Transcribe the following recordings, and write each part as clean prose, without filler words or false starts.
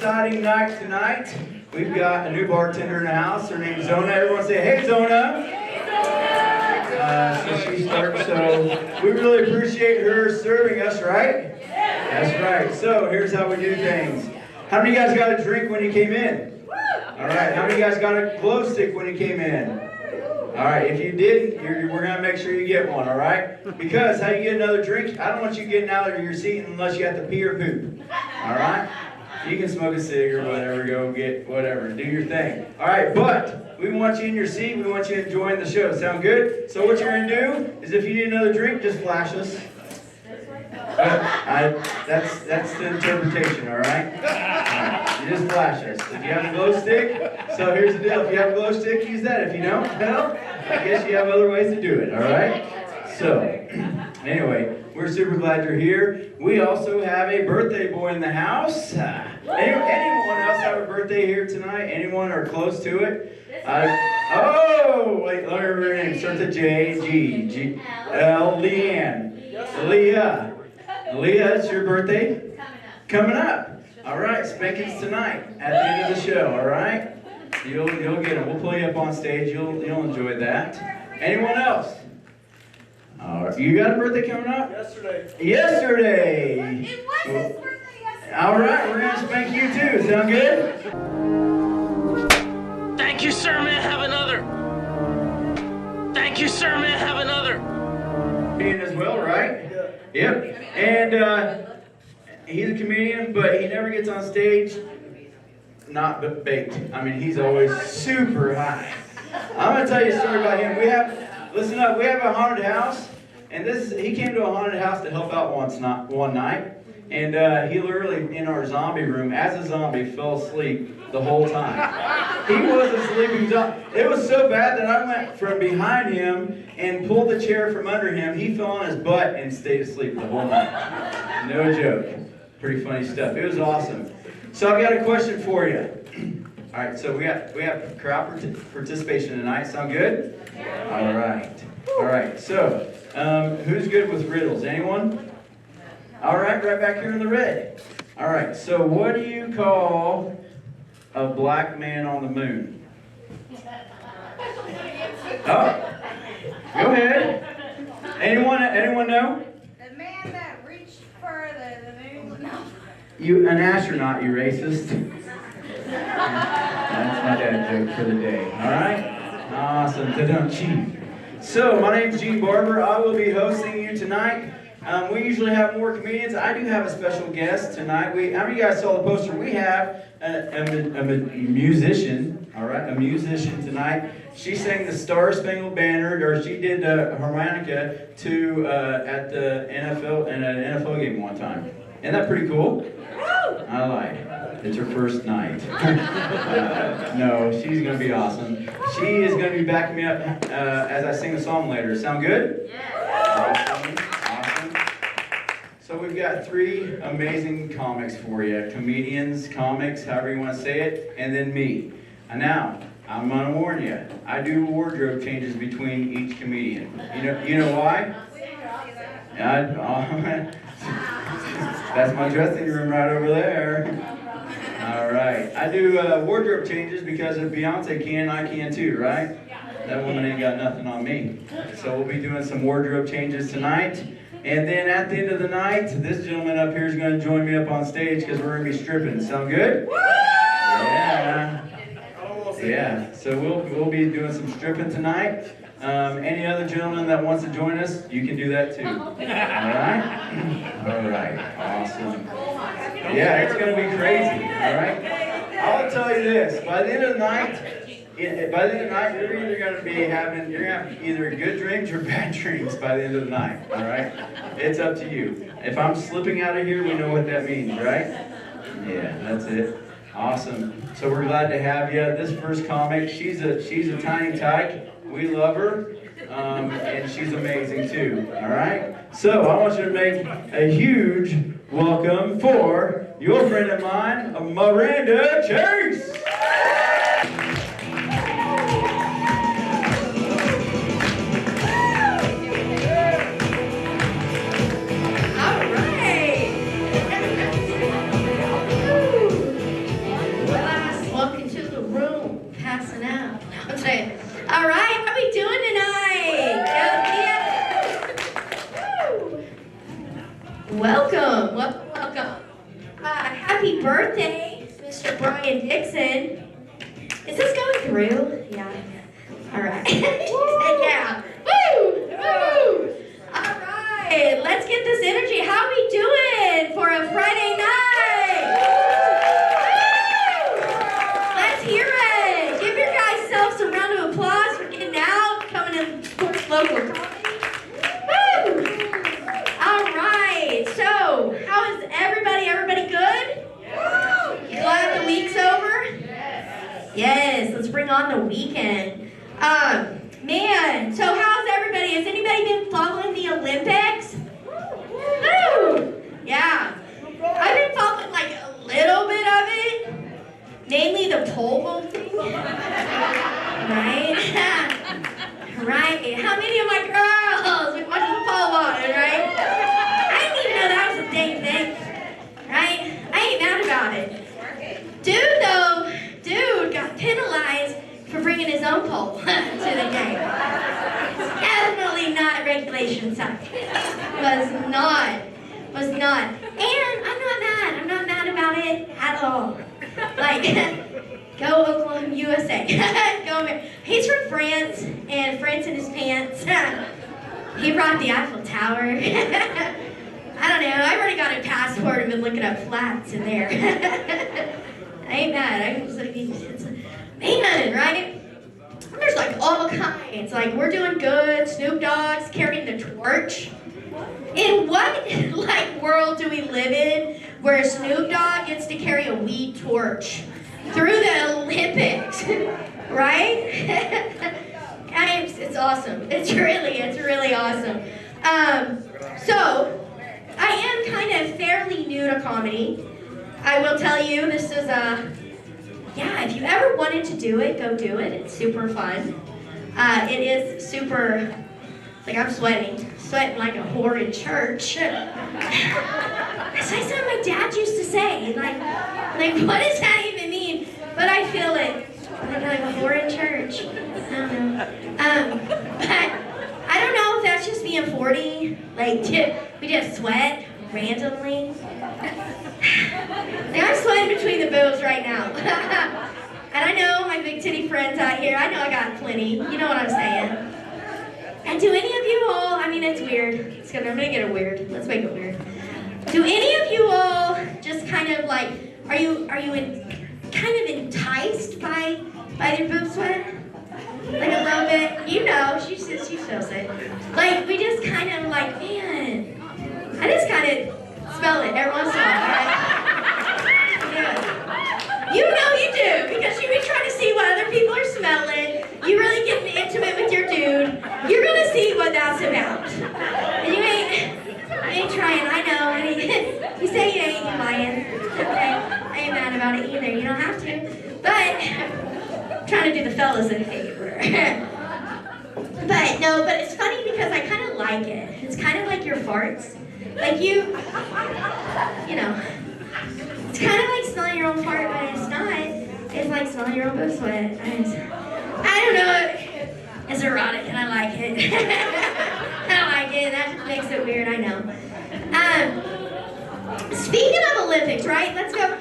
exciting night tonight. We've got a new bartender in the house. Her name's Zona. Everyone say, hey, Zona. So she starts, so we really appreciate her serving us, right? That's right. So here's how we do things. How many of you guys got a drink when you came in? All right. How many of you guys got a glow stick when you came in? All right, if you didn't, we're going to make sure you get one, all right? Because how you get another drink, I don't want you getting out of your seat unless you have to pee or poop, all right? You can smoke a cig or whatever, go get whatever, do your thing. All right, but we want you in your seat. We want you enjoying the show. Sound good? So what you're going to do is if you need another drink, just flash us. That's the interpretation, all right? You just flash us. If you have a glow stick, so here's the deal. If you have a glow stick, use that. If you don't, well, I guess you have other ways to do it, all right? So, anyway, we're super glad you're here. We also have a birthday boy in the house. Anyone else have a birthday here tonight? Anyone or close to it? Oh, wait, let me remember her name. Starts with J, G, L, Leanne. Leah, it's your birthday? Coming up. All right, spankings tonight at the end of the show, all right? You'll get them. We'll pull you up on stage. You'll enjoy that. Anyone else? All right. You got a birthday coming up? Yesterday. It was his birthday yesterday. All right, we're going to spank you too. Sound good? Thank you, sir. May I have another? Thank you, sir. May I have another? As well, right? Yep. And he's a comedian, but he never gets on stage not baked. I mean, he's always super high. I'm going to tell you a story about him. Listen up, we have a haunted house, and he came to a haunted house to help out one night, and he literally, in our zombie room, as a zombie, fell asleep the whole time. He was asleep. It was so bad that I went from behind him and pulled the chair from under him. He fell on his butt and stayed asleep the whole night. No joke. Pretty funny stuff. It was awesome. So I've got a question for you. All right, so we have crowd participation tonight. Sound good? All right. So who's good with riddles? Anyone? All right, right back here in the red. All right. So what do you call a black man on the moon? Oh, go ahead. Anyone know? The man that reached for the moon. No. You, an astronaut, you racist. That's my dad joke for the day. All right? Awesome. Ta-dum-chee. So, my name's Gene Barber. I will be hosting you tonight. We usually have more comedians. I do have a special guest tonight. How many of you guys saw the poster? We have a musician, all right, a musician tonight. She sang the Star Spangled Banner, or she did harmonica at the NFL in an NFL game one time. Isn't that pretty cool? I lied. It's her first night. No, she's going to be awesome. She is going to be backing me up as I sing the song later. Sound good? Yeah. Awesome. So we've got 3 amazing comics for you. Comedians, comics, however you want to say it, and then me. And now, I'm going to warn you. I do wardrobe changes between each comedian. You know why? That's my dressing room right over there. All right. I do wardrobe changes because if Beyonce can, I can too, right? That woman ain't got nothing on me. So we'll be doing some wardrobe changes tonight. And then at the end of the night, this gentleman up here is going to join me up on stage because we're going to be stripping. Sound good? Yeah. Yeah. So we'll be doing some stripping tonight. Any other gentleman that wants to join us, you can do that too. All right? All right. Awesome. Yeah, it's going to be crazy. All right? I'll tell you this. By the end of the night, you're either going to have either good dreams or bad dreams by the end of the night. All right? It's up to you. If I'm slipping out of here, we know what that means, right? Yeah, that's it. Awesome. So we're glad to have you. This first comic, she's a tiny tyke. We love her, and she's amazing too, all right? So I want you to make a huge welcome for your friend of mine, Miranda Chase. All right. All right, how we doing tonight? Welcome, welcome, welcome. Happy birthday, Mr. Brian Dixon. Is this going through? Yeah. All right. He said yeah. Woo! Woo! All right, let's get this energy. How we doing for a Friday night? Woo! Let's hear it. Give your guys selves a round of applause for getting out, coming in support local comedy. Woo! All right. So, how is everybody? Everybody good? You glad the week's over? Yes. Let's bring on the weekend. Man, so how's everybody? Has anybody been following the Olympics? Woo! Yeah. I've been following like a little bit of it. Mainly the pole vaulting. Right? Right. How many of my girls been watching the pole vaulting, right? I didn't even know that was a dang thing. Right? I ain't mad about it. Dude got penalized for bringing his own pole to the game. Definitely not regulation side. Was not. And I'm not mad about it at all. Like, go Oklahoma, USA. Go America. He's from France, and France in his pants. He brought the Eiffel Tower. I don't know, I've already got a passport and been looking up flats in there. I ain't mad. I'm just like, man, right? There's like all kinds. Like, we're doing good. Snoop Dogg's carrying the torch. In what like world do we live in where Snoop Dogg gets to carry a weed torch through the Olympics, right? It's awesome. It's really awesome. So I am kind of fairly new to comedy. I will tell you, this is yeah, if you ever wanted to do it, go do it. It's super fun. It is super, like I'm sweating like a whore in church. That's something my dad used to say. Like, what does that even mean? But I feel it. Like a whore in church. I don't know. But I don't know if that's just being 40. Like, we just sweat randomly. Like, I'm sweating between the boobs right now. And I know my big titty friends out here, I know I got plenty. You know what I'm saying. And do any of you all, I mean, it's weird. I'm gonna get it weird. Let's make it weird. Do any of you all just kind of like, are you kind of enticed by their boob sweat? Like a little bit? You know, she feels it. Like, we just kind of like, man, I just kind of smell it every once in a while, right? Yeah. You know you do, because you be trying to see what other people are smelling. You really getting intimate with your dude. You're gonna see what that's about. And you ain't trying, I know. You say you ain't, you lying. Okay? I ain't mad about it either. You don't have to. But I'm trying to do the fellas a favor. But it's funny because I kind of like it. It's kind of like your farts. Like you know, it's kind of like smelling your own fart, but it's not. It's like smelling your own boob sweat. I don't know. It's erotic, and I like it. I like it. That just makes it weird. I know. Speaking of Olympics, right? Let's go.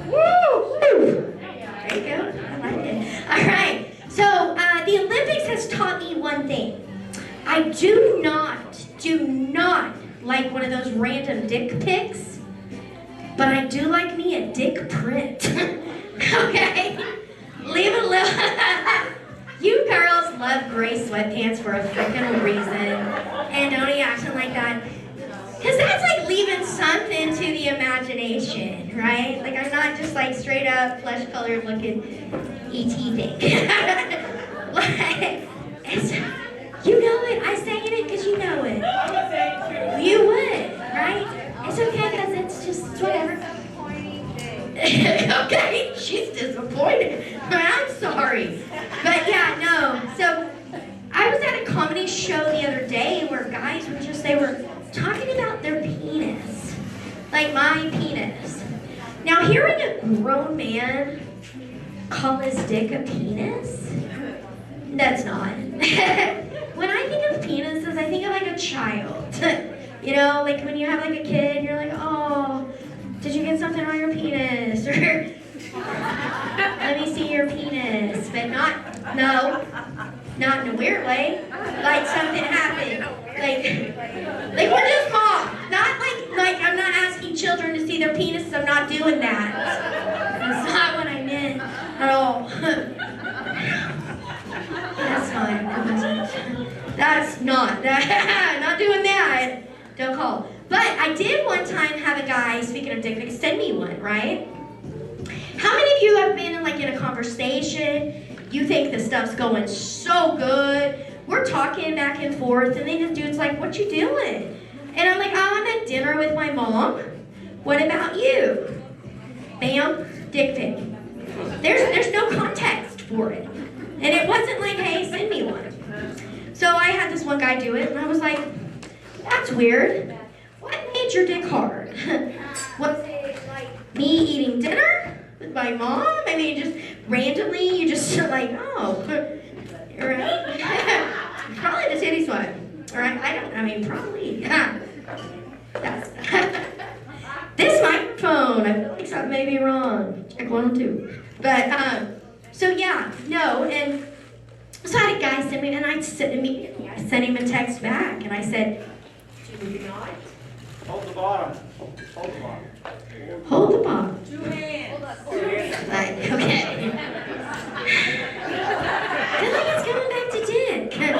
Woo! There you go. I like it. All right. So the Olympics has taught me one thing. I do not like one of those random dick pics, but I do like me a dick print. Okay? Leave it alone. You girls love gray sweatpants for a freaking reason, and don't be acting like that. Because that's like leaving something to the imagination, right? Like, I'm not just like straight up flesh-colored looking E.T. thing. Like, you know it. I say it because you know it. You would, right? It's okay because it's just whatever. Okay, she's disappointed. I'm sorry. But yeah, no. So I was at a comedy show the other day where guys were they were talking about their penis. Like my penis. Now hearing a grown man call his dick a penis, that's not. When I think of penises, I think of like a child. You know, like when you have like a kid, you're like, oh, did you get something on your penis? Or let me see your penis. But not in a weird way. Like something happened. Like we're just mom. Not like I'm not asking children to see their penises. I'm not doing that. That's not what I meant at all. That's fine. That's not not doing that. Don't call. But I did one time have a guy, speaking of dick pics, send me one, right? How many of you have been in a conversation? You think the stuff's going so good. We're talking back and forth, and then this dude's like, what you doing? And I'm like, oh, I'm at dinner with my mom. What about you? Bam, dick pic. There's no context for it. And it wasn't like, hey, send me one. So I had this one guy do it, and I was like, that's weird. What made your dick hard? Was it like me eating dinner with my mom? I mean, just randomly, you just like, oh, right? Probably the titty swipe. All right, probably. That's this microphone. I feel like something may be wrong. Check 1 and 2. But so yeah, no, and so I had a guy send me, and I sent him a text back, and I said, do not Hold the bottom. Hold the bottom. hold the bottom. 2 hands. Like, okay. I feel like it's going back to dick. Okay.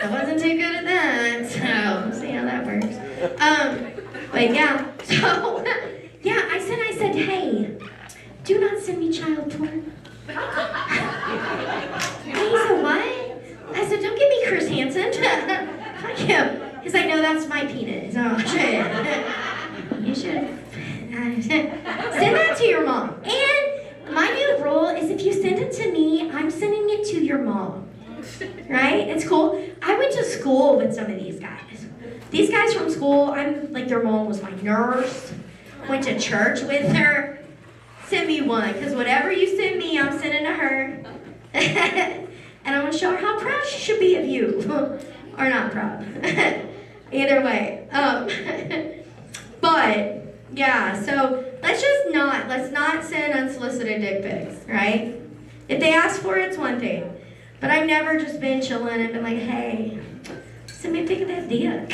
I wasn't too good at that, so we'll see how that works. But yeah, so yeah, I said, hey, do not send me child porn. And he said, what? I said, don't give me Chris Hansen. Fuck him. He's like, no, that's my penis. Oh, shit. You should send that to your mom. And my new rule is if you send it to me, I'm sending it to your mom. Right? It's cool. I went to school with some of these guys. These guys from school, I'm like, their mom was my nurse. Went to church with her. Send me one, because whatever you send me, I'm sending to her. And I'm going to show her how proud she should be of you. Or not proud. Either way. But, yeah, so let's not send unsolicited dick pics, right? If they ask for it, it's one thing. But I've never just been chilling and been like, hey, send me a pic of that dick.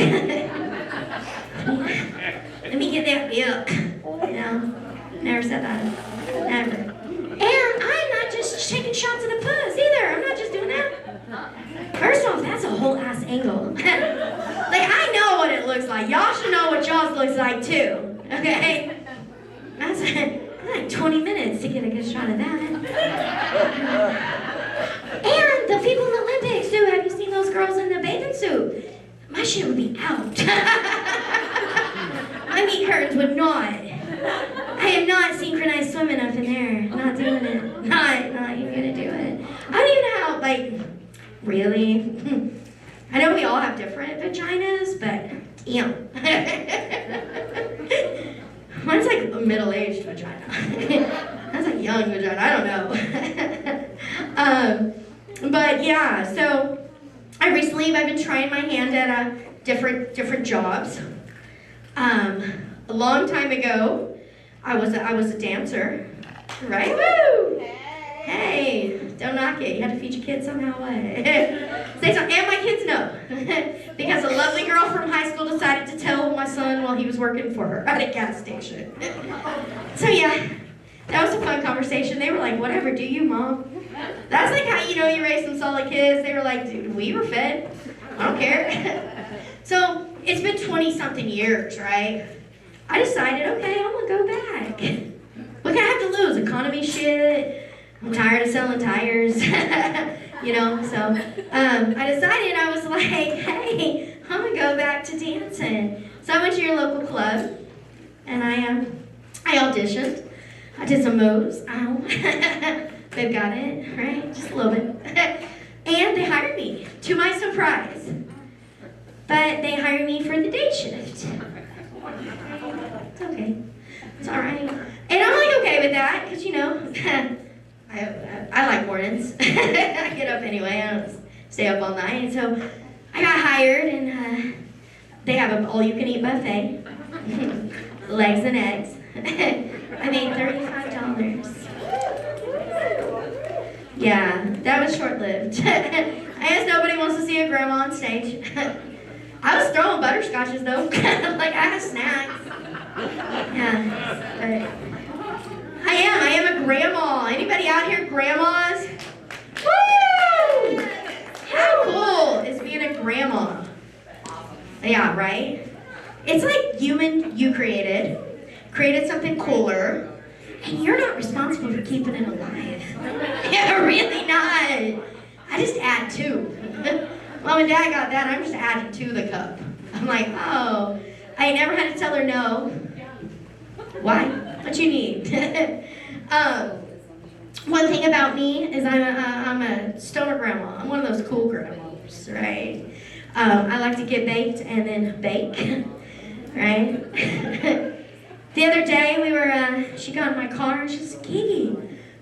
Let me get that dick. You know? Never said that. Never. And I'm not just taking shots of the puss either. I'm not just doing that. First off, that's a whole ass angle. Like, I know what it looks like. Y'all should know what y'all's looks like too. Okay? That's like 20 minutes to get a good shot of that. And the people in the Olympics too. Have you seen those girls in the bathing suit? My shit would be out. My meat curtains would not. I am not synchronized swimming up in there. Not doing it. Not even gonna do it. I don't even know how, like, really? I know we all have different vaginas, but damn. Mine's like a middle-aged vagina. That's like young vagina. I don't know. But yeah, so I've been trying my hand at different jobs. A long time ago, I was a dancer, right? Woo! Hey, don't knock it. You have to feed your kids somehow. Say something, and my kids know, because a lovely girl from high school decided to tell my son while he was working for her at a gas station. So yeah, that was a fun conversation. They were like, "Whatever, do you, Mom?" That's like how you raise some solid kids. They were like, "Dude, we were fed. I don't care." So it's been 20-something years, right? I decided, okay, I'm gonna go back. What can I have to lose? Economy shit. I'm tired of selling tires. So I decided, I was like, hey, I'm gonna go back to dancing. So I went to your local club, and I auditioned. I did some moves. Ow. They've got it, right? Just a little bit. And they hired me, to my surprise. but they hired me for the day shift. It's okay. It's all right. And I'm like okay with that, because you know, I like mornings. I get up anyway. I don't stay up all night. And so I got hired, and they have an all-you-can-eat buffet. Legs and eggs. I made $35. Yeah, that was short-lived. I guess nobody wants to see a grandma on stage. I was throwing butterscotches though. Like I had snacks. Yeah, but I am a grandma. Anybody out here grandmas? Woo! How cool is being a grandma? Yeah, right? It's like you created something cooler, and you're not responsible for keeping it alive. Yeah, really not. I just add to. Mom and Dad got that, I'm just adding to the cup. I'm like, oh, I never had to tell her no. Why? What you need? One thing about me is I'm a stoner grandma. I'm one of those cool grandmas, right? I like to get baked and then bake, right? The other day she got in my car and she said, Kiki,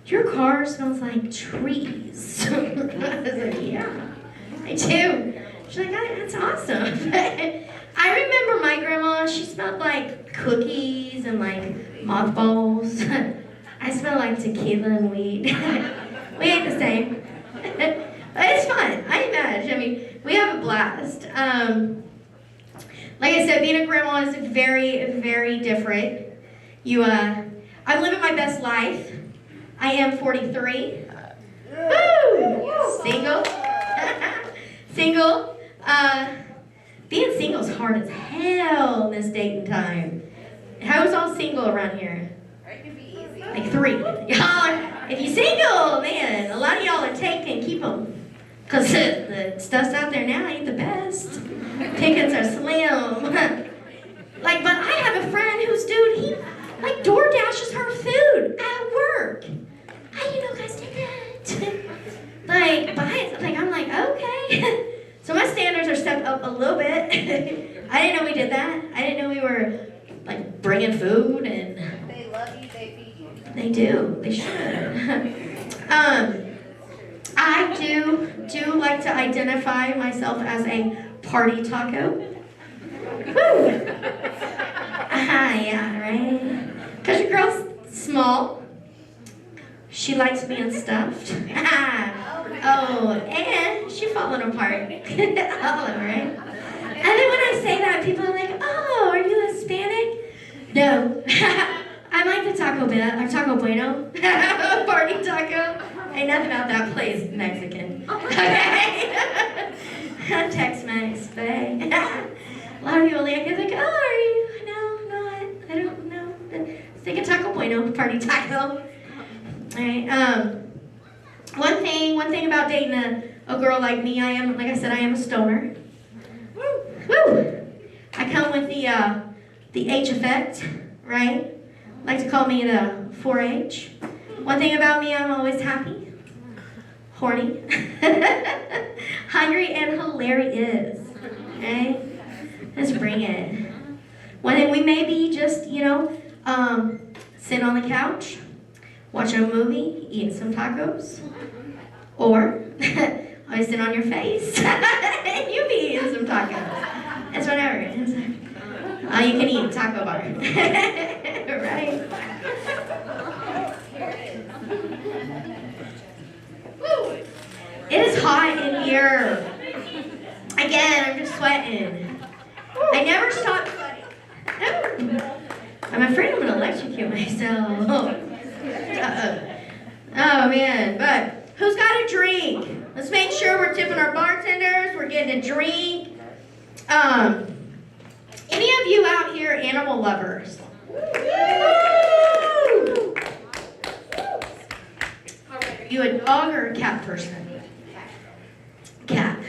your car smells like trees. I was like, yeah, I do. She's like, that's awesome. I remember my grandma, she smelled like cookies and like mothballs. I smell like tequila and weed. We ain't the same. But it's fun. I ain't mad. I mean, we have a blast. Like I said, being a grandma is very, very different. I'm living my best life. I am 43. Woo! Single. Single. Being single is hard as hell in this dating time. Who's all single around here? Like 3. If you're single, man, a lot of y'all are taken. Keep them. Because the stuff's out there now ain't the best. Tickets are slim. Like, but I have a friend who's, dude, he like door dashes her food at work. How you know guys did that? Like, I'm like, okay. So my standards are stepped up a little bit. I didn't know we did that. I didn't know we were like bringing food and. They love you, they feed you. They do. They should. I do like to identify myself as a party taco. Woo! Yeah, right? Because your girl's small. She likes being stuffed. Oh, and she's falling apart. All right? And then when I say that, people are like, oh, are you Hispanic? No. I like the Taco Bell, or Taco Bueno. Party taco. Ain't nothing about that place Mexican. Okay? Tex-Mex, but hey. A lot of people like, it's like, oh, are you? No, I don't know. Let's take a Taco Bueno, party taco. Alright, one thing about dating a girl like me, like I said, I am a stoner. Woo! I come with the H effect, right? Like to call me the 4-H. One thing about me, I'm always happy, horny, hungry, and hilarious. Okay? Let's bring it. One thing we may be just, sitting on the couch, watching a movie, eating some tacos, or I sit on your face and you be eating some tacos. It's whatever. You can eat taco bar. Right? Woo. It is hot in here. Again, I'm just sweating. I never stop sweating. I'm afraid I'm going to electrocute myself. Oh, man. But who's got a drink? Let's make sure we're tipping our bartenders. We're getting a drink. Any of you out here animal lovers? Are you a dog or a cat person? Cat.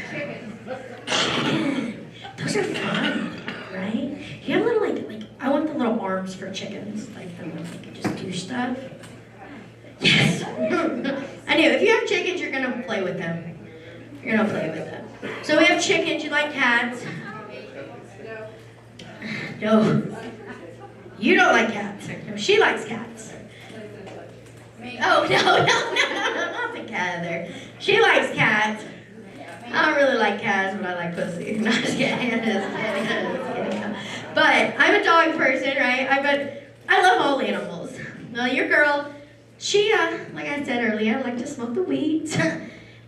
Chicken. Those are fun, right? You have little like I want the little arms for chickens, like them like just do stuff. Yes. I knew if you have chickens, you're gonna play with them. You're gonna play with them. So we have chickens. You like cats? No. You don't like cats. No, she likes cats. Oh, no, not the cat there. She likes cats. I don't really like cats, but I like pussy. No, just kidding. Just kidding. But I'm a dog person, right? I love all animals. Well, your girl, she, like I said earlier, like to smoke the weed.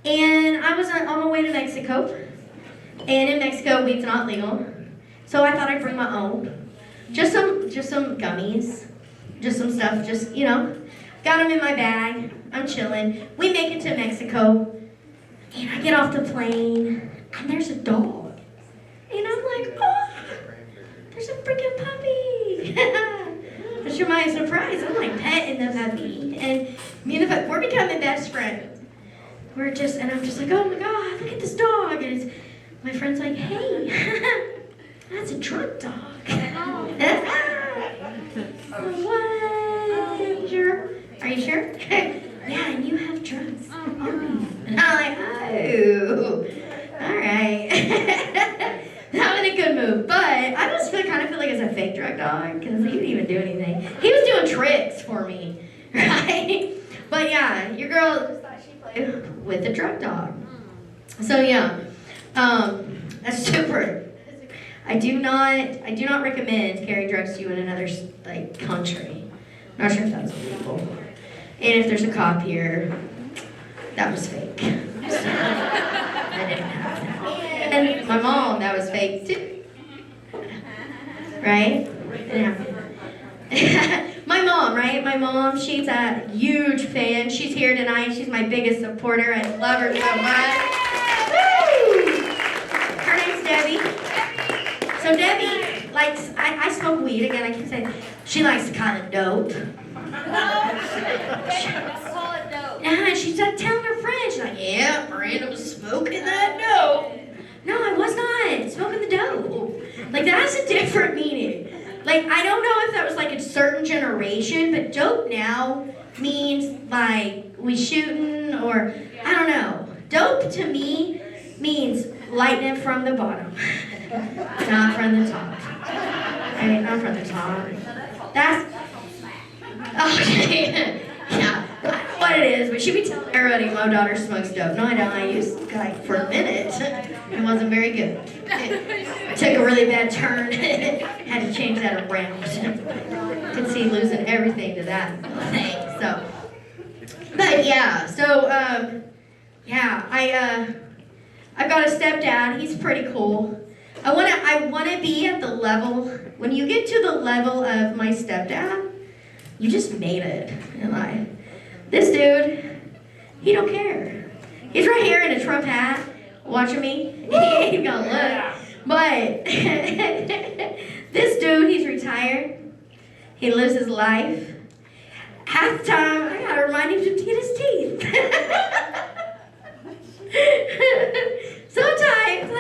And I was on my way to Mexico. And in Mexico, weed's not legal. So I thought I'd bring my own. Just some gummies. Just some stuff, just, you know. Got them in my bag. I'm chilling. We make it to Mexico. And I get off the plane. And there's a dog. And I'm like, oh, there's a freaking puppy. That's my surprise. I'm like petting the puppy. And me and the puppy, we're becoming best friends. And I'm just like, oh my God, look at this dog. And my friend's like, hey, that's a drunk dog. What? Sure? Are you sure? Yeah, and you have drugs. And I'm like, oh, all right. That was a good move. But I just kind of feel like it's a fake drug dog because he didn't even do anything. He was doing tricks for me, right? But yeah, your girl just thought she played with a drug dog. So yeah, that's super. I do not recommend carrying drugs to you in another like country. I'm not sure if that's illegal. And if there's a cop here, that was fake. So, I didn't have that. And my mom, that was fake too. Right? Yeah. My mom, right? My mom, she's a huge fan. She's here tonight. She's my biggest supporter. I love her so much. Woo! Her name's Debbie. So Debbie likes, I smoke weed, again, I keep saying, she likes to call it dope. Call it dope. Yeah, she's like telling her friends, she's like, yeah, Miranda was smoking that dope. No, I was not smoking the dope. Like, that's a different meaning. Like, I don't know if that was like a certain generation, but dope now means like we shooting or, I don't know. Dope to me means lighting it from the bottom, not from the top. Right, not from the top. That's, okay, yeah, I don't know what it is, but she be telling everybody my daughter smokes dope. No, I don't. I used to, like, for a minute. It wasn't very good. It took a really bad turn. Had to change that around. Could see losing everything to that thing. So, but yeah. So, yeah. I've got a stepdad. He's pretty cool. I wanna be at the level. When you get to the level of my stepdad, you just made it in life. This dude, he don't care. He's right here in a Trump hat, watching me. He ain't gonna look. But this dude, he's retired. He lives his life. Half the time, I gotta remind him to get his teeth. Sometimes,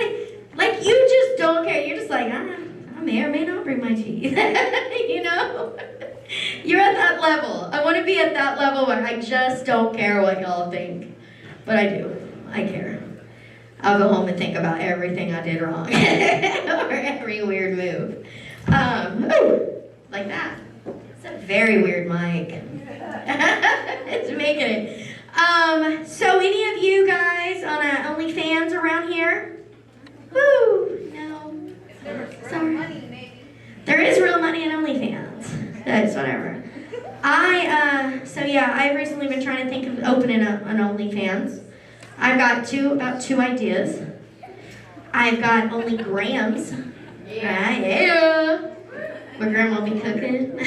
like you just don't care. You're just like, I may or may not bring my teeth. You know? You're at that level. I want to be at that level where I just don't care what y'all think. But I do. I care. I'll go home and think about everything I did wrong. Or every weird move. Ooh, like that. It's a very weird mic. It's making it. So any of you guys on OnlyFans around here? Woo! No. Sorry. There is real money in OnlyFans. That's whatever. So yeah, I've recently been trying to think of opening an OnlyFans. I've got about two ideas. I've got only grams. Yeah. Where Grandma will be cooking.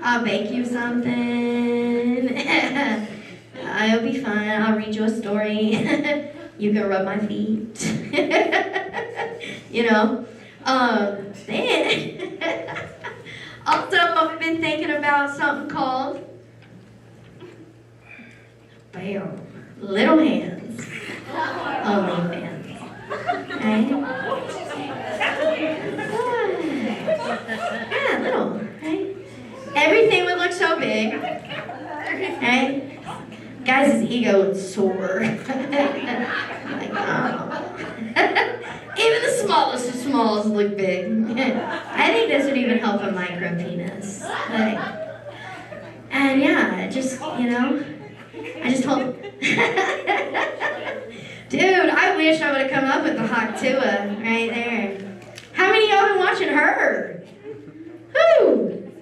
I'll bake you something. It'll be fun. I'll read you a story. You can rub my feet. You know. Then also I've been thinking about something called Bam, Little Hands OnlyFans. Right? Yeah, little, right? Everything would look so big. Right? Guys' ego would soar. Like, oh. Even the smallest of small balls look big. I think this would even help a micro penis. Like, and yeah, just, you know, I just told... Dude, I wish I would have come up with the hot tua right there. How many of y'all been watching her? Who?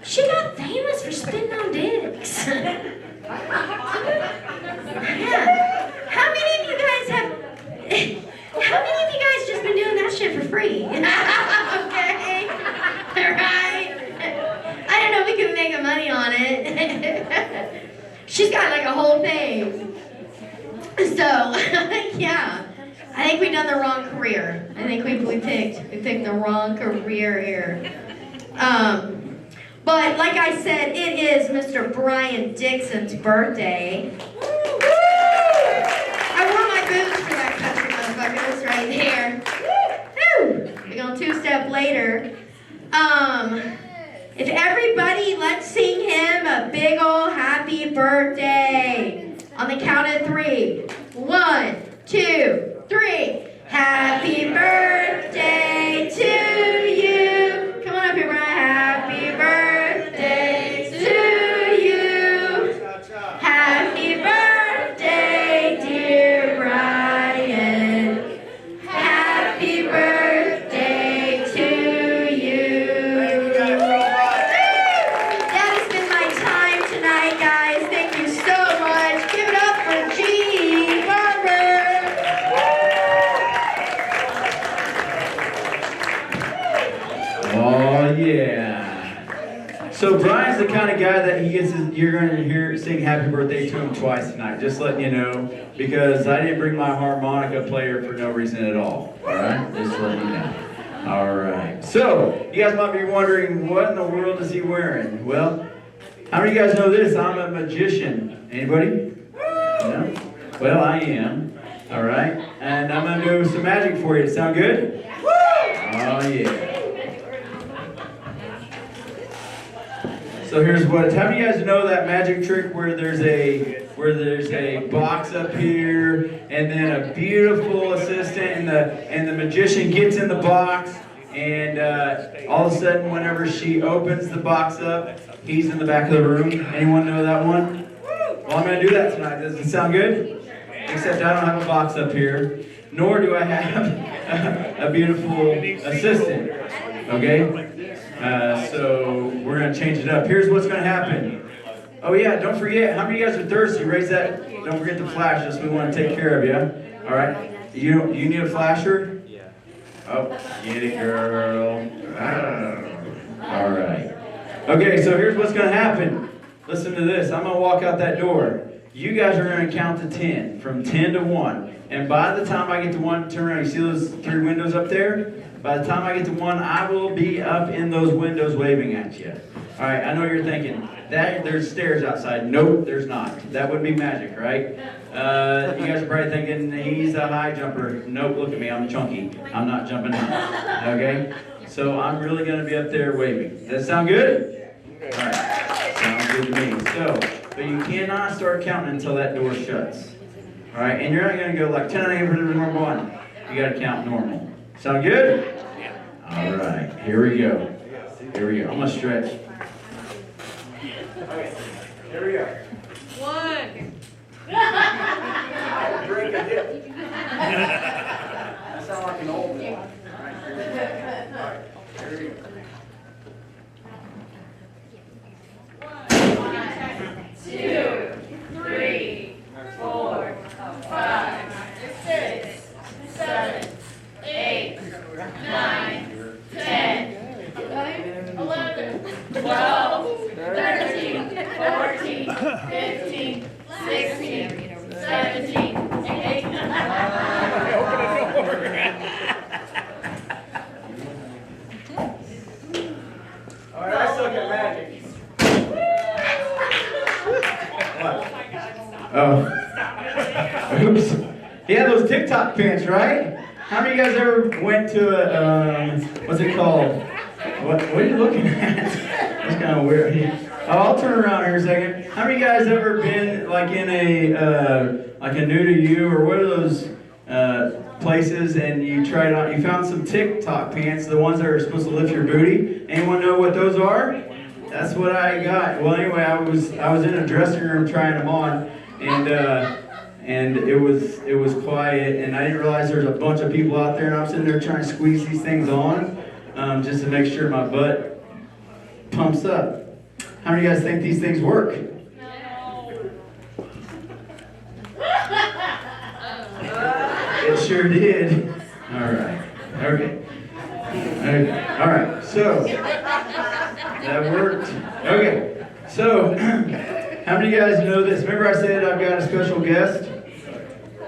She got famous for spitting on dicks. Yeah. How many of you guys have... How many of you guys just been doing that shit for free? Okay? Right? I don't know if we can make money on it. She's got like a whole thing. So, yeah. I think we've done the wrong career. I think we picked the wrong career here. But like I said, it is Mr. Brian Dixon's birthday. I wore my boots for that country, motherfuckers, right there. Woo! We're going two-step later. If everybody, let's sing him a big ol' happy birthday. On the count of 3. 1, 2, 3. Happy birthday to you. Come on up here, Brian. Happy birthday to you. Happy birthday, dear Brian. Happy birthday to you. That has been my time tonight, guys. Thank you so much. Give it up for G. Barber. Oh yeah. So Brian's the kind of guy that you're going to hear sing happy birthday to him twice tonight. Just letting you know, because I didn't bring my harmonica player for no reason at all. All right, just letting you know. All right. So you guys might be wondering, what in the world is he wearing? Well, how many of you guys know this? I'm a magician. Anybody? No? Well, I am. All right, and I'm going to do some magic for you. Sound good? Oh yeah. So here's what. How many of you guys know that magic trick where there's a box up here, and then a beautiful assistant and the magician gets in the box, and all of a sudden, whenever she opens the box up, he's in the back of the room. Anyone know that one? Well, I'm going to do that tonight. Does it sound good? Except I don't have a box up here, nor do I have a beautiful assistant. Okay? So we're going to change it up. Here's what's going to happen. Oh yeah, don't forget, how many of you guys are thirsty? Raise that. Don't forget to flash us. We want to take care of you. All right? You need a flasher? Yeah. Oh, get it, girl. All right. Okay, so here's what's going to happen. Listen to this. I'm going to walk out that door. You guys are going to count to 10, from 10 to 1. And by the time I get to 1, turn around. You see those 3 windows up there? By the time I get to 1, I will be up in those windows waving at you. All right, I know you're thinking, there's stairs outside. Nope, there's not. That would be magic, right? You guys are probably thinking, he's a high jumper. Nope, look at me, I'm chunky. I'm not jumping high, okay? So I'm really going to be up there waving. Does that sound good? All right, sounds good to me. So, but you cannot start counting until that door shuts. All right, and you're not going to go like 10, 9, 8, 1. You got to count normal. Sound good? All right, here we go. Here we go. I'm going to stretch. Okay, here we go. 1. Break a hip. That sounds like an old one. All right, here we go. 2, 3, 4, 5, 6, 7, 8, 9, 10, 11, 12, 13, 14, 15, 16, 17, 18. All right, I suck at magic. Oh. Oops. Yeah, those TikTok pants, right? How many of you guys ever went to a, what's it called? What are you looking at? That's kind of weird. Oh, I'll turn around here a second. How many of you guys ever been like in a, like a new to you, or what are those places and you tried on, you found some TikTok pants, the ones that are supposed to lift your booty. Anyone know what those are? That's what I got. Well, anyway, I was in a dressing room trying them on, and it was quiet, and I didn't realize there was a bunch of people out there, and I'm sitting there trying to squeeze these things on, just to make sure my butt pumps up. How many of you guys think these things work? It sure did. All right. Okay. All right. So that worked. Okay. So how many of you guys know this? Remember I said I've got a special guest?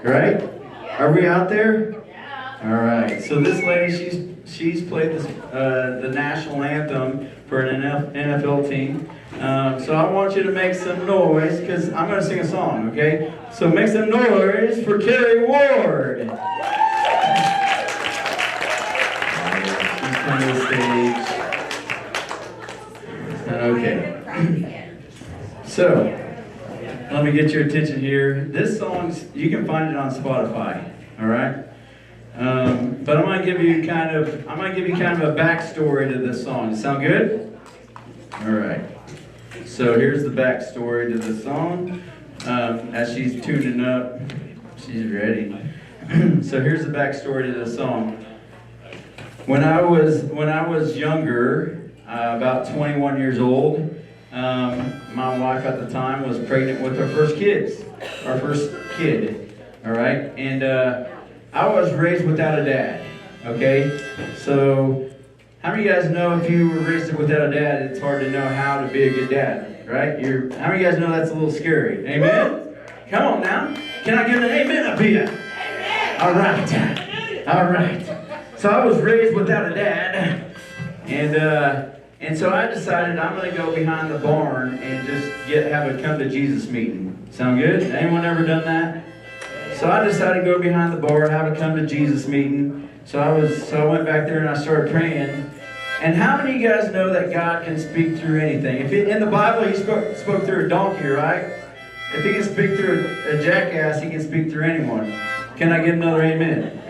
Right? Are we out there? All right. So this lady, she's played this the national anthem for an NFL team. So I want you to make some noise because I'm going to sing a song, okay? So make some noise for Carrie Ward. She's coming to the stage. Okay. So let me get your attention here. This song, you can find it on Spotify, all right? But I'm going to give you kind of a backstory to this song. Does that sound good? All right. So here's the backstory to the song. As she's tuning up, she's ready. So here's the backstory to the song. When I was younger, about 21 years old, my wife at the time was pregnant with our first kid. All right, and I was raised without a dad. Okay, so. How many of you guys know if you were raised without a dad, it's hard to know how to be a good dad, right? How many of you guys know that's a little scary? Amen? Come on now. Can I get an amen up here? Amen. All right. So I was raised without a dad, and so I decided I'm going to go behind the barn and just have a come to Jesus meeting. Sound good? Anyone ever done that? So I decided to go behind the barn, have a come to Jesus meeting. So I went back there and I started praying. And how many of you guys know that God can speak through anything? If in the Bible, He spoke through a donkey, right? If He can speak through a jackass, He can speak through anyone. Can I get another amen?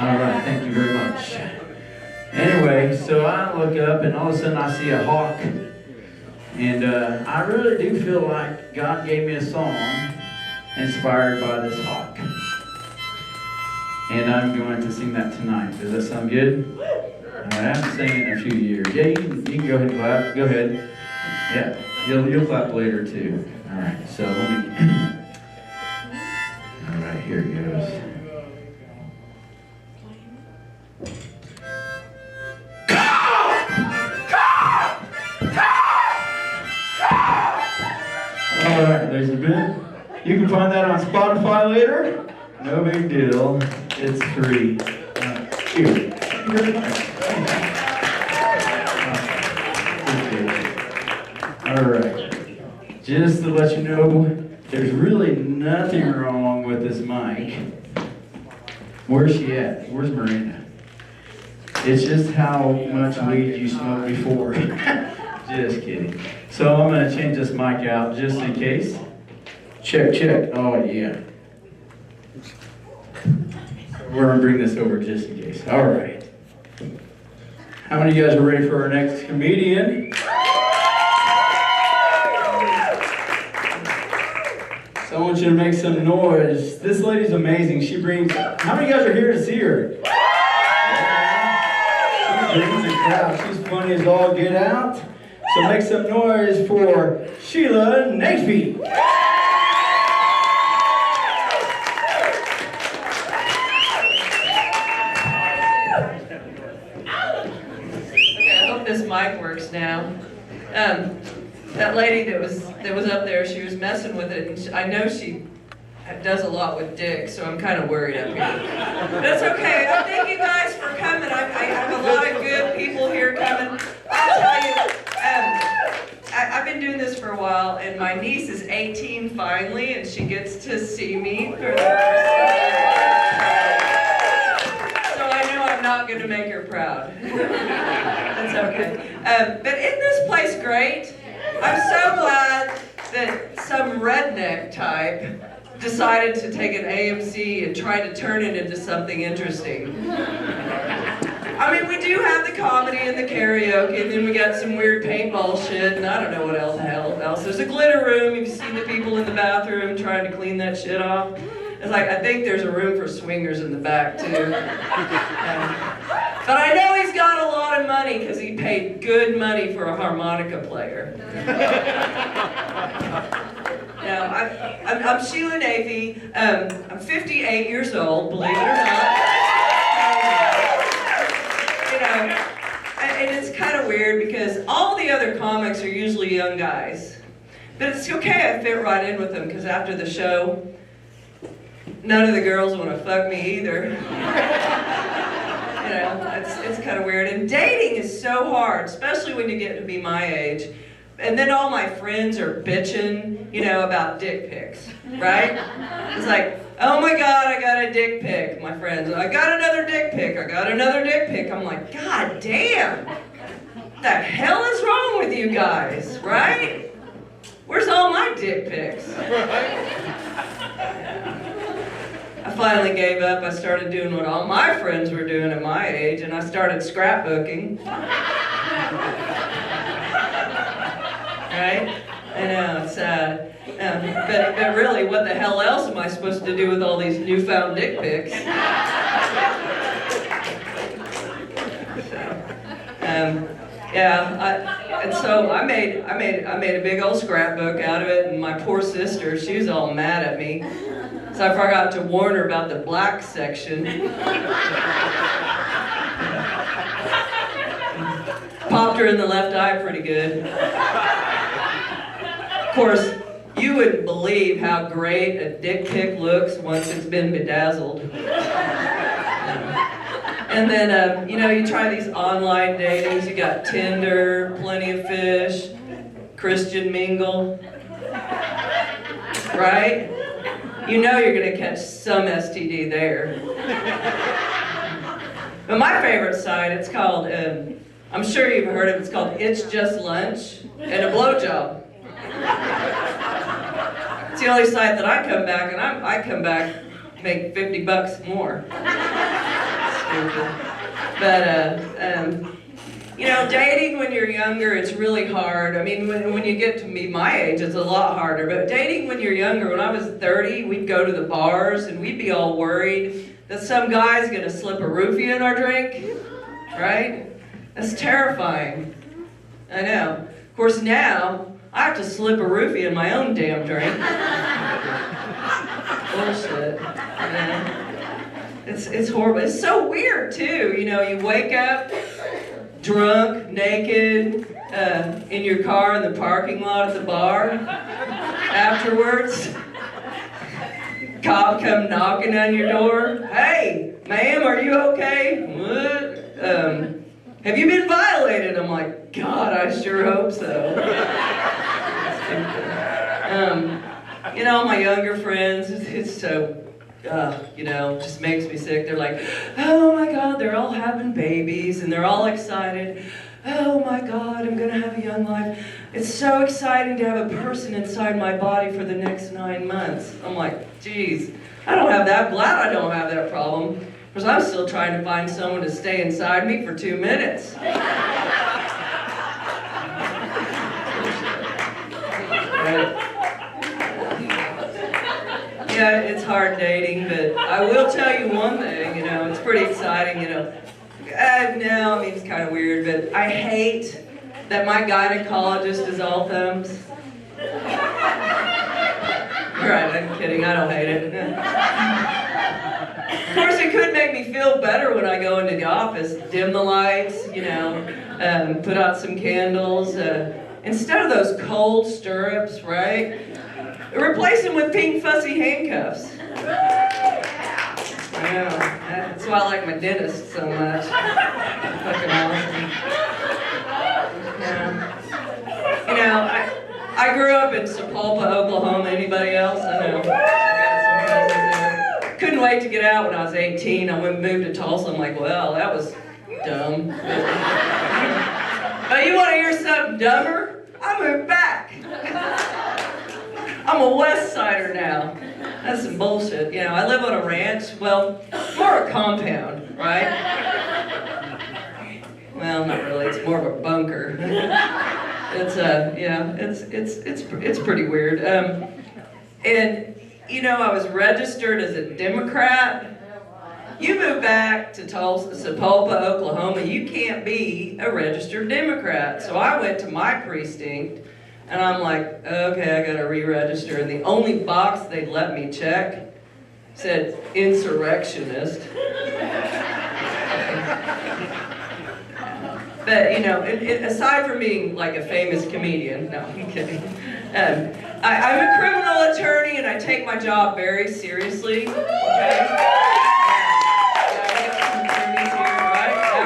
All right, thank you very much. Anyway, so I look up and all of a sudden I see a hawk. And I really do feel like God gave me a song inspired by this hawk. And I'm going to sing that tonight. Does that sound good? All right, I haven't sang it in a few years. Yeah, you can go ahead and clap. Go ahead. Yeah, you'll clap later too. All right, so let me. All right, here it goes. All right, there's a bit. You can find that on Spotify later. No big deal. It's free. Here. All right. Just to let you know, there's really nothing wrong with this mic. Where's she at? Where's Miranda? It's just how much weed you smoked before. Just kidding. So I'm going to change this mic out just in case. Check. Oh, yeah. We're going to bring this over just in case. All right. How many of you guys are ready for our next comedian? So I want you to make some noise. This lady's amazing. She brings... How many of you guys are here to see her? She brings a crowd. She's funny as all get out. So make some noise for Sheila Naphy. This mic works now. That lady that was up there, she was messing with it, and I know she does a lot with Dick, so I'm kind of worried up here. That's okay. Thank you guys for coming. I have a lot of good people here coming. I'll tell you, I've been doing this for a while, and my niece is 18 finally, and she gets to see me for the first time. So I know I'm not going to make her proud. That's okay. But isn't this place great? I'm so glad that some redneck type decided to take an AMC and try to turn it into something interesting. I mean, we do have the comedy and the karaoke, and then we got some weird paintball shit, and I don't know what else the hell else. There's a glitter room. You've seen the people in the bathroom trying to clean that shit off. It's like, I think there's a room for swingers in the back, too. But I know he's got a lot of money because he paid good money for a harmonica player. Now, I'm Sheila Navy. I'm 58 years old, believe it or not. You know, and it's kind of weird because all the other comics are usually young guys. But it's okay, I fit right in with them because after the show, none of the girls want to fuck me either. You know, it's kind of weird. And dating is so hard, especially when you get to be my age. And then all my friends are bitching, you know, about dick pics, right? It's like, oh my God, I got a dick pic. My friends, I got another dick pic. I got another dick pic. I'm like, God damn. What the hell is wrong with you guys, right? Where's all my dick pics? I finally gave up. I started doing what all my friends were doing at my age, and I started scrapbooking. Right? I know, it's sad. But really, what the hell else am I supposed to do with all these newfound dick pics? And so I made a big old scrapbook out of it, and my poor sister, she was all mad at me. So I forgot to warn her about the black section. Popped her in the left eye pretty good. Of course, you wouldn't believe how great a dick pic looks once it's been bedazzled. And then, you know, you try these online datings. You got Tinder, Plenty of Fish, Christian Mingle, right? You know you're gonna catch some STD there. But my favorite site, it's called, I'm sure you've heard of it, it's called It's Just Lunch and a Blowjob. It's the only site that I come back, and I come back, make $50 more. Stupid. But, you know, dating when you're younger, it's really hard. I mean, when you get to be my age, it's a lot harder. But dating when you're younger, when I was 30, we'd go to the bars, and we'd be all worried that some guy's gonna slip a roofie in our drink, right? That's terrifying. I know. Of course, now, I have to slip a roofie in my own damn drink. Bullshit. Yeah. It's horrible. It's so weird, too. You know, you wake up drunk, naked, in your car in the parking lot at the bar. Afterwards, cop come knocking on your door. Hey, ma'am, are you okay? What? Have you been violated? I'm like, God, I sure hope so. You know, my younger friends, it's so, you know, just makes me sick. They're like, oh my God, they're all having babies and they're all excited. Oh my God, I'm gonna have a young life. It's so exciting to have a person inside my body for the next 9 months. I'm like, geez, I don't have that. Glad I don't have that problem. Because I'm still trying to find someone to stay inside me for 2 minutes. Yeah, it's hard dating, but I will tell you one thing, you know, it's pretty exciting, you know. No, I mean, it's kind of weird, but I hate that my gynecologist is all thumbs. Right, I'm kidding, I don't hate it. Of course, it could make me feel better when I go into the office, dim the lights, you know, put out some candles, instead of those cold stirrups, right? Replace them with pink fussy handcuffs. I know. That's why I like my dentist so much. Fucking awesome. Yeah. You know, I grew up in Sapulpa, Oklahoma. Anybody else? I know. I got some cousins there. Couldn't wait to get out when I was 18. I went and moved to Tulsa. I'm like, well, that was dumb. But you want to hear something dumber? I moved back. I'm a West Sider now. That's some bullshit. You know, I live on a ranch. Well, more a compound, right? Well, not really. It's more of a bunker. It's yeah, it's pretty weird. And you know, I was registered as a Democrat. You move back to Tulsa, Sapulpa, Oklahoma, you can't be a registered Democrat. So I went to my precinct, and I'm like, okay, I gotta re-register. And the only box they'd let me check said insurrectionist. But, you know, aside from being like a famous comedian, no, I'm kidding. I'm a criminal attorney and I take my job very seriously. Okay?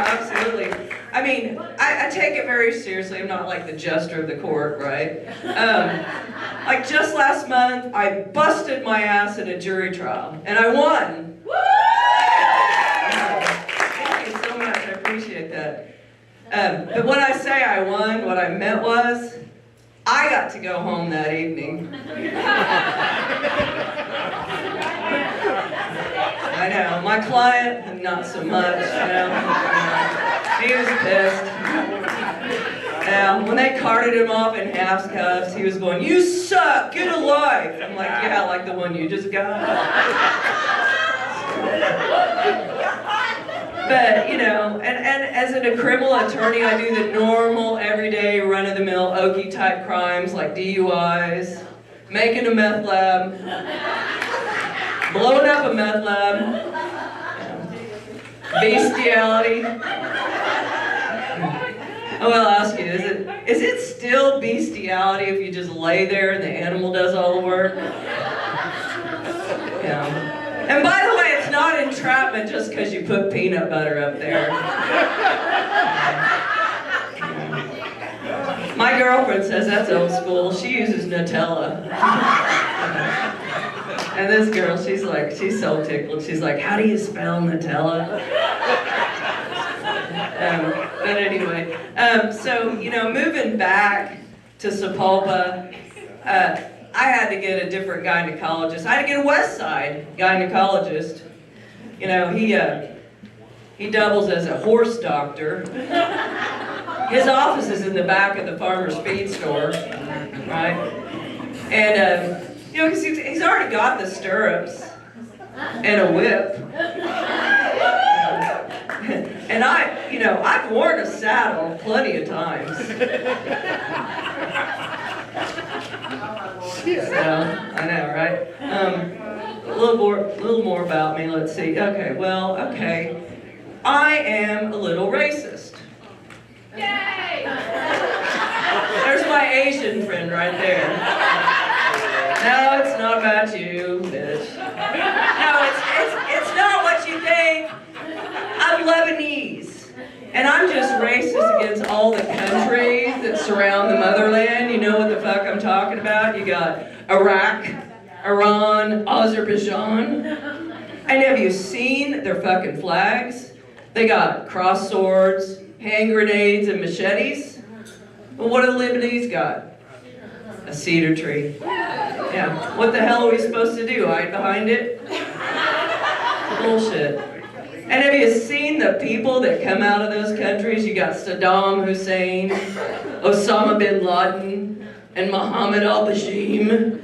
Absolutely. I mean, I take it very seriously. I'm not like the jester of the court, right? Like just last month, I busted my ass in a jury trial, and I won. Thank you so much. I appreciate that. But when I say I won, what I meant was, I got to go home that evening. I know, my client, not so much, you know. He was pissed. When they carted him off in half cuffs, he was going, "You suck, get a life." I'm like, yeah, like the one you just got. But, you know, and as a criminal attorney, I do the normal, everyday, run-of-the-mill, Okie type crimes like DUIs, making a meth lab, blowing up a meth lab, bestiality. Oh, I'll ask you, is it still bestiality if you just lay there and the animal does all the work? Yeah. And by the way, it's not entrapment just because you put peanut butter up there. My girlfriend says that's old school. She uses Nutella. And this girl, she's so tickled. She's like, "How do you spell Nutella?" But anyway, so, you know, moving back to Sapulpa, I had to get a different gynecologist. I had to get a West Side gynecologist. You know, he doubles as a horse doctor. His office is in the back of the farmer's feed store, right? And, you know, because he's already got the stirrups and a whip. And I've worn a saddle plenty of times. So, I know, right? A little more about me, let's see. Okay. I am a little racist. Yay! There's my Asian friend right there. No, it's not about you, bitch. No, it's not what you think. I'm Lebanese. And I'm just racist against all the countries that surround the motherland. You know what the fuck I'm talking about? You got Iraq, Iran, Azerbaijan. And have you seen their fucking flags? They got cross swords, hand grenades, and machetes. Well, what do the Lebanese got? A cedar tree. Yeah, what the hell are we supposed to do? Hide behind it? Bullshit. And have you seen the people that come out of those countries? You got Saddam Hussein, Osama bin Laden, and Mohammed al-Bashir.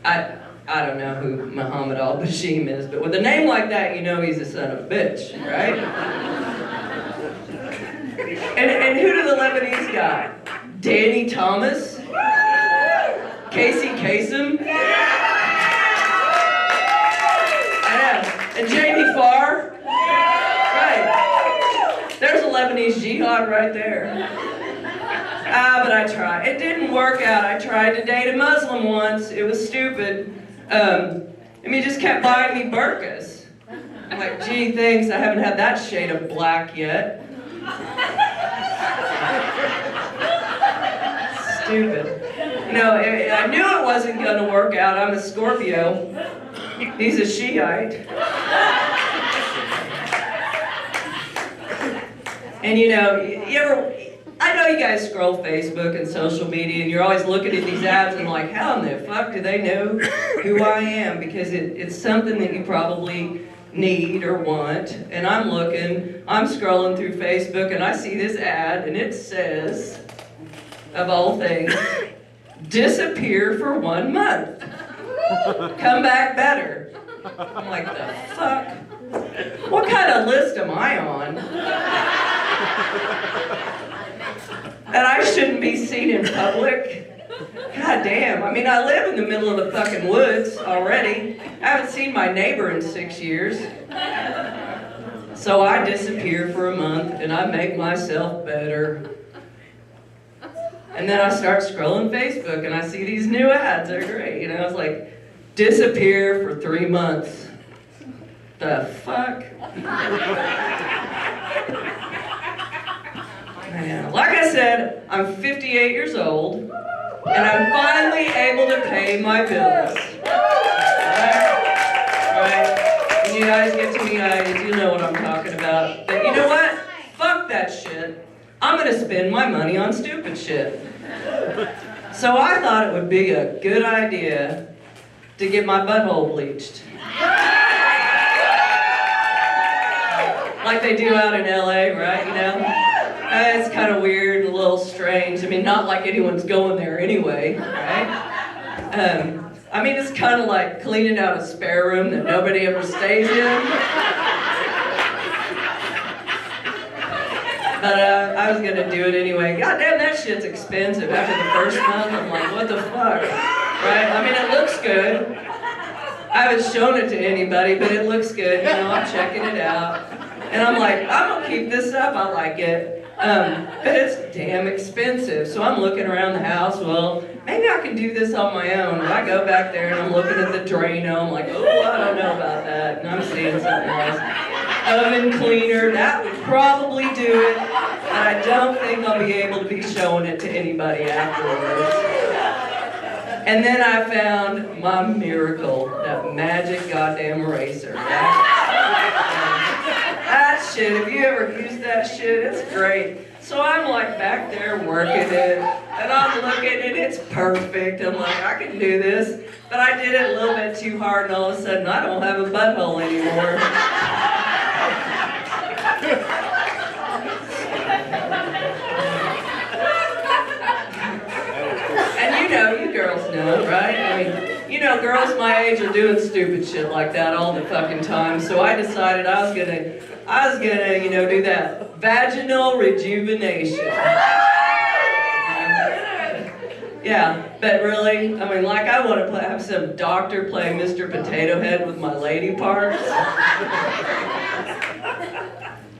I don't know who Mohammed al-Bashir is, but with a name like that, you know he's a son of a bitch, right? And who do the Lebanese got? Danny Thomas? Casey Kasem? And Jamie Farr? Right. There's a Lebanese jihad right there. But I tried. It didn't work out. I tried to date a Muslim once. It was stupid. He just kept buying me burqas. I'm like, gee, thanks. I haven't had that shade of black yet. Stupid. You know, I knew it wasn't going to work out. I'm a Scorpio. He's a Shiite. And you know, I know you guys scroll Facebook and social media and you're always looking at these ads and like, how in the fuck do they know who I am? Because it's something that you probably need or want. And I'm scrolling through Facebook and I see this ad and it says, of all things, disappear for 1 month. Come back better. I'm like, the fuck? What kind of list am I on? That I shouldn't be seen in public? God damn, I mean, I live in the middle of the fucking woods already. I haven't seen my neighbor in 6 years. So I disappear for a month and I make myself better. And then I start scrolling Facebook and I see these new ads, they're great. You know, it's like, disappear for 3 months. The fuck? Man, like I said, I'm 58 years old, and I'm finally able to pay my bills. Right? When you guys get to me, you know what I'm talking about. But you know what? Fuck that shit. I'm gonna spend my money on stupid shit. So I thought it would be a good idea to get my butthole bleached. Like they do out in LA, right, you know? It's kind of weird and a little strange. I mean, not like anyone's going there anyway, right? I mean, it's kind of like cleaning out a spare room that nobody ever stays in. But I was gonna do it anyway. God damn, that shit's expensive. After the first month, I'm like, what the fuck? Right? I mean, it looks good. I haven't shown it to anybody, but it looks good. You know, I'm checking it out. And I'm like, I'm gonna keep this up, I like it. But it's damn expensive. So I'm looking around the house, well, maybe I can do this on my own. And I go back there and I'm looking at the Drano, I'm like, oh, I don't know about that. And I'm seeing something else. Oven cleaner, that would probably do it. And I don't think I'll be able to be showing it to anybody afterwards. And then I found my miracle, that magic goddamn eraser. That shit, if you ever used that shit, it's great. So I'm like back there working it, and I'm looking and it's perfect. I'm like, I can do this. But I did it a little bit too hard and all of a sudden I don't have a butthole anymore. And you know, you girls know, right? I mean, you know, girls my age are doing stupid shit like that all the fucking time. So I decided I was gonna, you know, do that vaginal rejuvenation. Yeah, but really, I mean, like I want to have some doctor play Mr. Potato Head with my lady parts.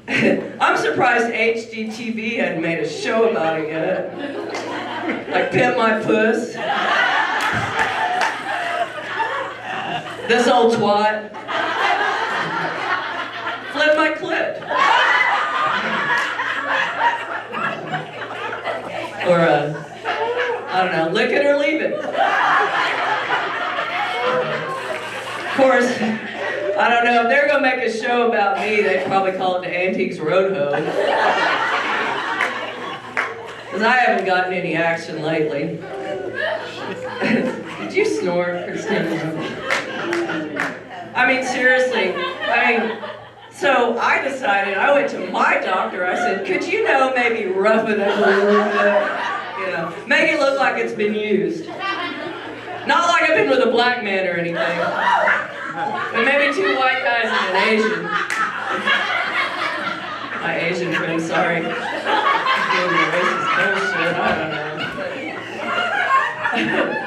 I'm surprised HGTV hadn't made a show about it yet. Like Pimp My Puss. This old twat. Flip my clit. Or, I don't know, lick it or leave it. Of course, I don't know, if they're gonna make a show about me, they'd probably call it the Antiques Roadhouse. Because I haven't gotten any action lately. Did you snort, Christina? I mean, seriously, so I decided, I went to my doctor, I said, could you know, maybe rough it up a little bit? You know, make it look like it's been used. Not like I've been with a black man or anything. But maybe 2 white guys and an Asian. My Asian friend, sorry. Doing the racist bullshit, I don't know.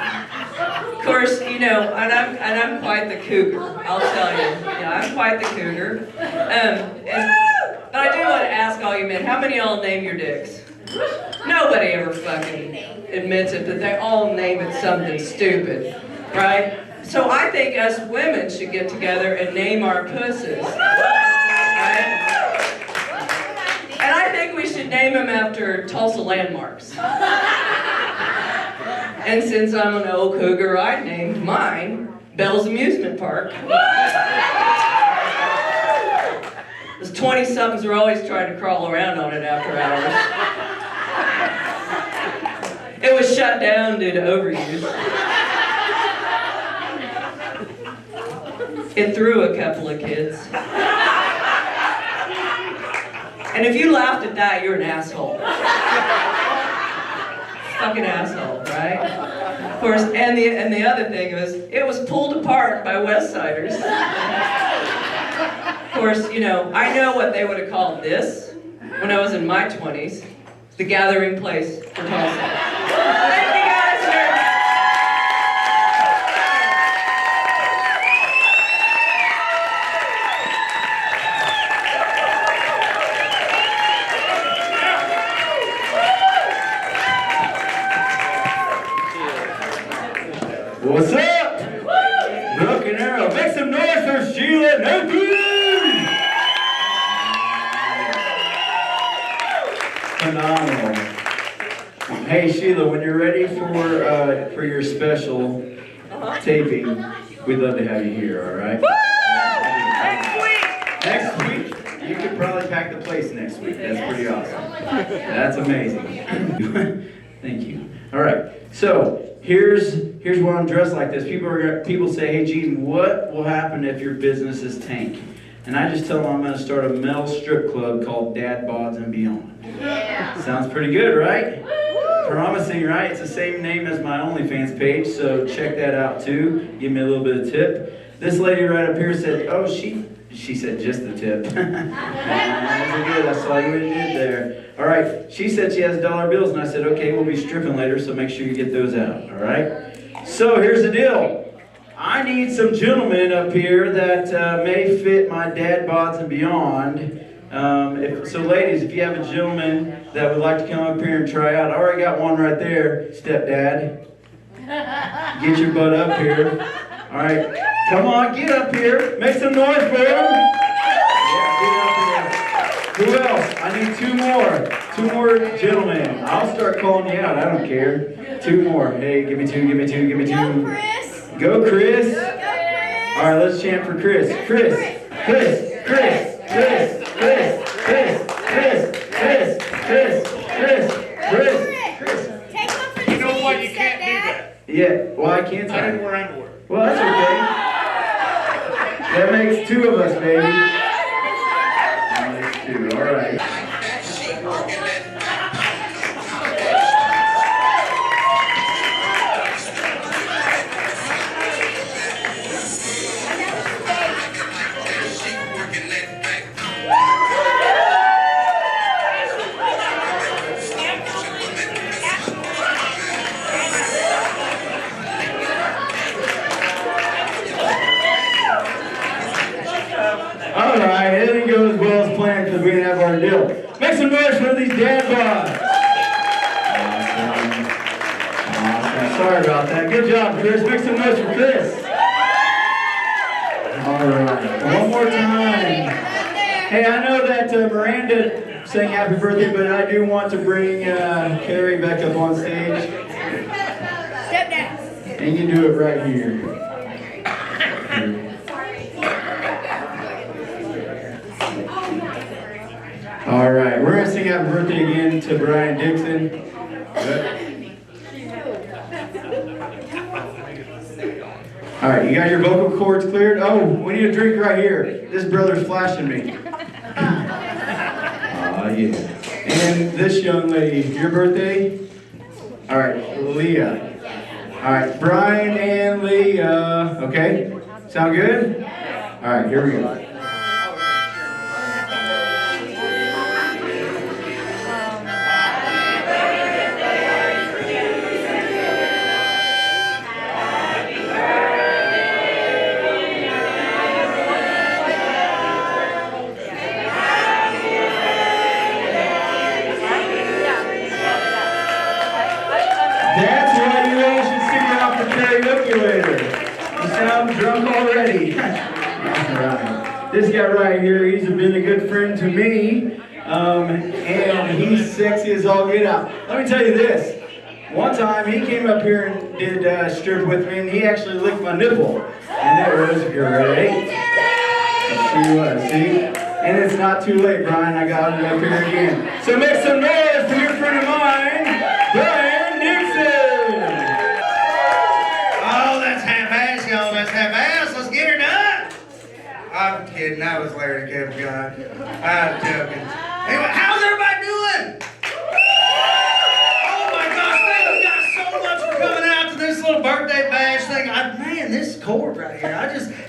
Of course, you know, and I'm quite the cougar, I'll tell you. Yeah, I'm quite the cougar. But I do want to ask all you men, how many of y'all name your dicks? Nobody ever fucking admits it, but they all name it something stupid, right? So I think us women should get together and name our pussies, right? And I think we should name them after Tulsa landmarks. And since I'm an old cougar, I named mine Bell's Amusement Park. Those 20-somethings are always trying to crawl around on it after hours. was shut down due to overuse. It threw a couple of kids. And if you laughed at that, you're an asshole. Fucking asshole, right? Of course, and the other thing was, it was pulled apart by West Siders. Of course, you know, I know what they would have called this when I was in my 20s. The gathering place for Tulsa. Thank you guys, nerds. What's up? Broken Arrow. Make some noise for Sheila Nathan! Phenomenal. Hey Sheila, when you're ready for your special taping, we'd love to have you here, all right? Next week! You could probably pack the place next week. That's pretty awesome. That's amazing. Thank you. All right. So here's why I'm dressed like this. People say, "Hey Gene, what will happen if your business is tank?" And I just tell them I'm going to start a male strip club called Dad Bods and Beyond. Yeah. Sounds pretty good, right? Promising, right? It's the same name as my OnlyFans page, so check that out too. Give me a little bit of tip. This lady right up here said, "Oh, she said just the tip." That's good. I saw you what you did there. All right. She said she has dollar bills, and I said, "Okay, we'll be stripping later, so make sure you get those out." All right. So here's the deal. I need some gentlemen up here that may fit my Dad Bods and Beyond. So ladies, if you have a gentleman that would like to come up here and try out, I already got one right there, stepdad. Get your butt up here. All right, come on, get up here. Make some noise for him. Yeah, get up here. Who else? I need two more. Two more gentlemen. I'll start calling you out. I don't care. Two more. Hey, give me two, give me two, give me two. Go, Chris. Go, Chris. Go, Chris. All right, let's chant for Chris. Chris. Chris. Chris. Chris. Chris. Chris. Chris. Chris. Chris. Chris. Chris. Chris. Take one for the You know team, what? You can't do stepdad. that. Yeah, why can't I I? didn't wear underwear. Well, that's okay. That makes two of us, baby. That makes two, all right. All right, it didn't go as well as planned because we didn't have our deal. Make some noise for these Dad Bods. Awesome. Sorry about that. Good job, Chris. Make some noise for Chris. All right, one more time. Hey, I know that Miranda sang happy birthday, but I do want to bring Carrie back up on stage. Stepdad. And you do it right here. All right, we're gonna sing happy birthday again to Brian Dixon. Good. All right, you got your vocal cords cleared? Oh, we need a drink right here. This brother's flashing me. Oh, yeah. And this young lady, your birthday? All right, Leah. All right, Brian and Leah. Okay, sound good? All right, here we go. That's why you all should sing it off the karaoke later. You sound drunk already. Alright. This guy right here, he's been a good friend to me. And he's sexy as all get out. Let me tell you this. One time he came up here and did strip with me, and he actually licked my nipple. And it was great. She was, see? And it's not too late, Brian. I got it up here again. So make some noise for your friend of mine, Brian Dixon! cord right here.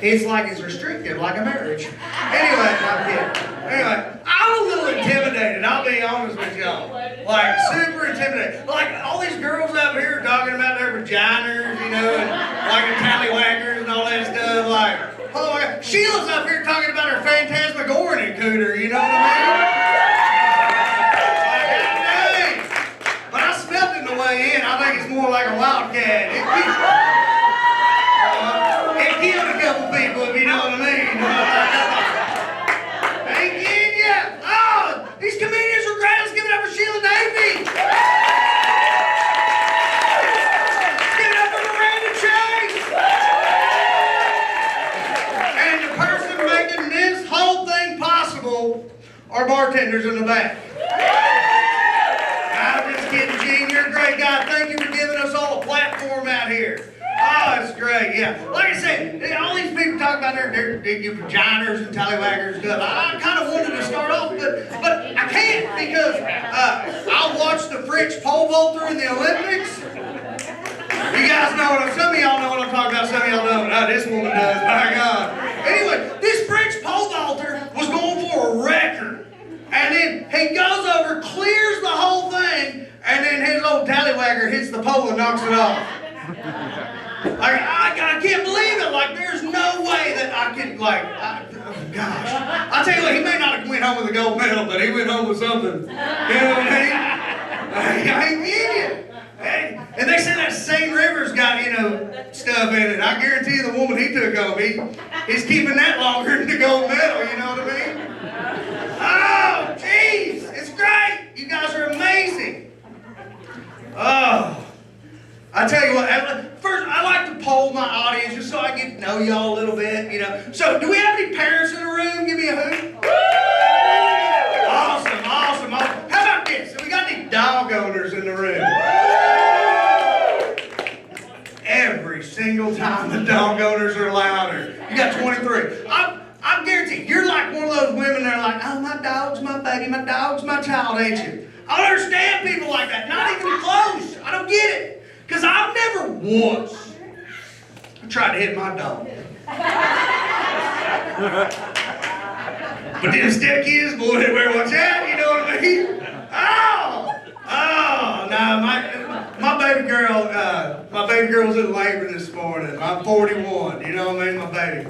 It's like it's restricted, like a marriage. Anyway, I'm kidding. Anyway, I'm a little intimidated, I'll be honest with y'all. Like, super intimidated. Like, all these girls up here talking about their vaginas, you know, and like the tallywhackers and all that stuff. Like, oh my God. Sheila's up here talking about her phantasmagorian cooter, you know what I mean? Way in, I think it's more like a wildcat. It killed a couple people, if you know what I mean. Ain't kidding ya. Oh, these comedians are great. Let's give it up for Sheila Davy. Give it up for Miranda Chase. And the person making this whole thing possible are bartenders in the back. I'm just kidding, Gene. You're a great guy. Thank you for giving us all a platform out here. Oh, it's great, yeah. Like I said, all these people talk about their vaginas and tallywhackers and stuff. I kind of wanted to start off, but I can't because I watched the French pole vaulter in the Olympics. You guys know some of y'all know what I'm talking about, some of y'all don't. Oh, this woman does, my God. Anyway, this French pole vaulter was going for a record. And then he goes over, clears the whole thing, and then his old tallywhacker hits the pole and knocks it off. Like, I can't believe it. Like, there's no way that I could, like, oh gosh. I'll tell you what, he may not have went home with a gold medal, but he went home with something. You know what I mean? I ain't kidding. And they say that St. River's got, you know, stuff in it. I guarantee you the woman he took home, he's keeping that longer than the gold medal, you know what I mean? Oh, jeez, it's great. You guys are amazing. Oh, I tell you what, first I like to poll my audience just so I get to know y'all a little bit, you know. So, do we have any parents in the room? Give me a hoot. Awesome, awesome, awesome. How about this? So we got any dog owners in the room? Every single time the dog owners are louder. You got 23. I guarantee you're like one of those women that are like, oh, my dog's my baby, my dog's my child, ain't you? I don't understand people like that. Not even close. I don't get it. Because I've never once tried to hit my dog. But then stick is, boy, they better watch out, you know what I mean? No, my baby girl's in labor this morning. I'm 41, you know what I mean, my baby.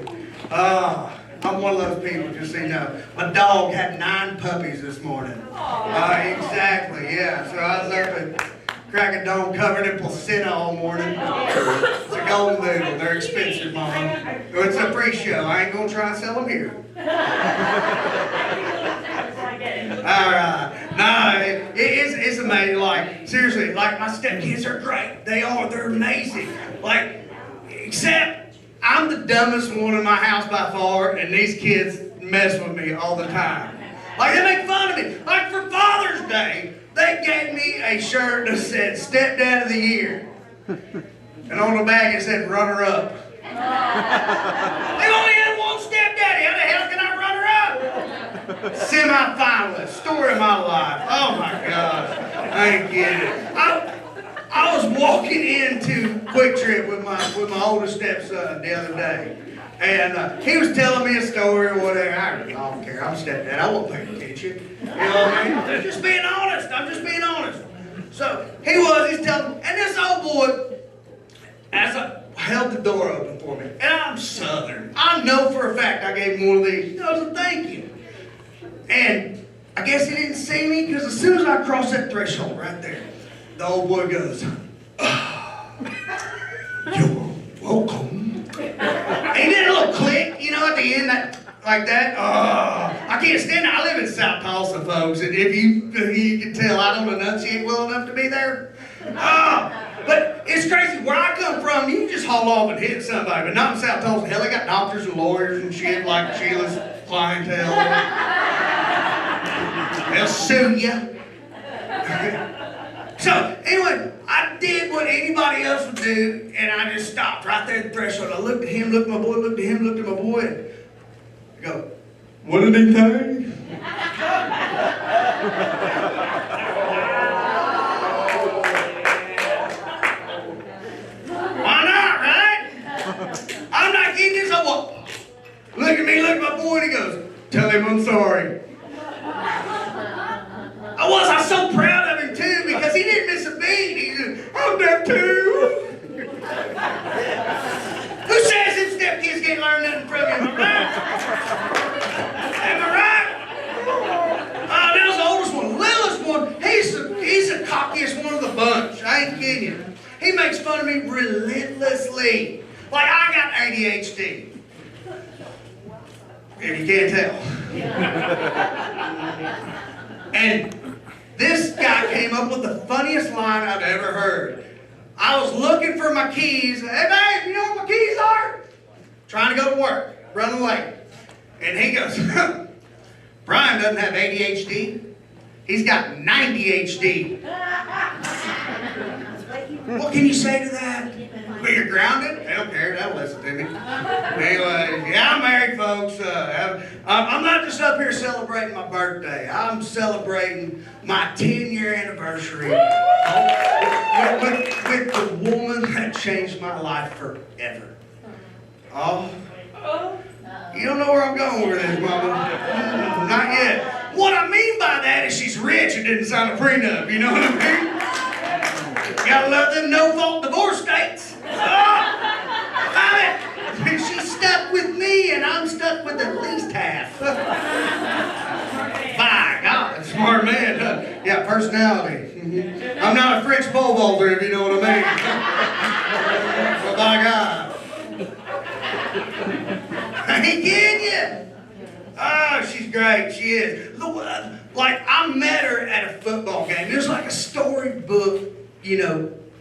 I'm one of those people, just so you know. My dog had 9 puppies this morning. Exactly, yeah. So I was up at Crack a Dome covered in placenta all morning. It's a golden doodle. They're expensive, Mama. It's a free show. I ain't going to try and sell them here. All right. No, it's amazing. Like, seriously, like my stepkids are great. They are. They're amazing. Like, except I'm the dumbest one in my house by far, and these kids mess with me all the time. Like, they make fun of me. Like, for Father's Day, they gave me a shirt that said Stepdad of the Year. And on the back it said runner-up. They only had one stepdaddy. How the hell can I runner-up? Semi-finalist. Story of my life. Oh, my gosh. I ain't kidding it. I was walking into Quick Trip with my oldest stepson the other day, and he was telling me a story or whatever. I don't care. I'm a stepdad. I won't pay attention. You know what I mean? I'm just being honest. I'm just being honest. So he's telling me, and this old boy, as I held the door open for me, and I'm Southern. I know for a fact I gave him one of these. You know, as a thank you. And I guess he didn't see me because as soon as I crossed that threshold right there, the old boy goes, oh, you're welcome. And he did a little click, you know, at the end, like that. Oh, I can't stand it. I live in South Tulsa, folks, and if you can tell, I don't enunciate well enough to be there. But it's crazy. Where I come from, you can just haul off and hit somebody, but not in South Tulsa. Hell, they got doctors and lawyers and shit like Sheila's clientele. They'll sue you. So, anyway, I did what anybody else would do, and I just stopped right there at the threshold. I looked at him, looked at my boy, looked at him, looked at my boy, and I go, what did he think? Why not, right? I makes fun of me relentlessly. Like I got ADHD. If you can't tell. And this guy came up with the funniest line I've ever heard. I was looking for my keys. Hey babe, you know what my keys are? Trying to go to work, running late. And he goes, Brian doesn't have ADHD. He's got 90 HD. What can you say to that? But you're grounded? They don't care. They'll listen to me. Anyway, yeah, I'm married, folks. I'm not just up here celebrating my birthday. I'm celebrating my 10-year anniversary with the woman that changed my life forever. Oh, you don't know where I'm going with this, Mama. Not yet. What I mean by that is she's rich and didn't sign a prenup. You know what I mean? Gotta love them no-fault divorce states. She's stuck with me, and I'm stuck with at least half. By God, smart man. Yeah, personality. I'm not a French pole vaulter, if you know what I mean. But by God. I ain't kidding you. Oh, she's great. She is. Like, I met her at a football game. It was like a storybook,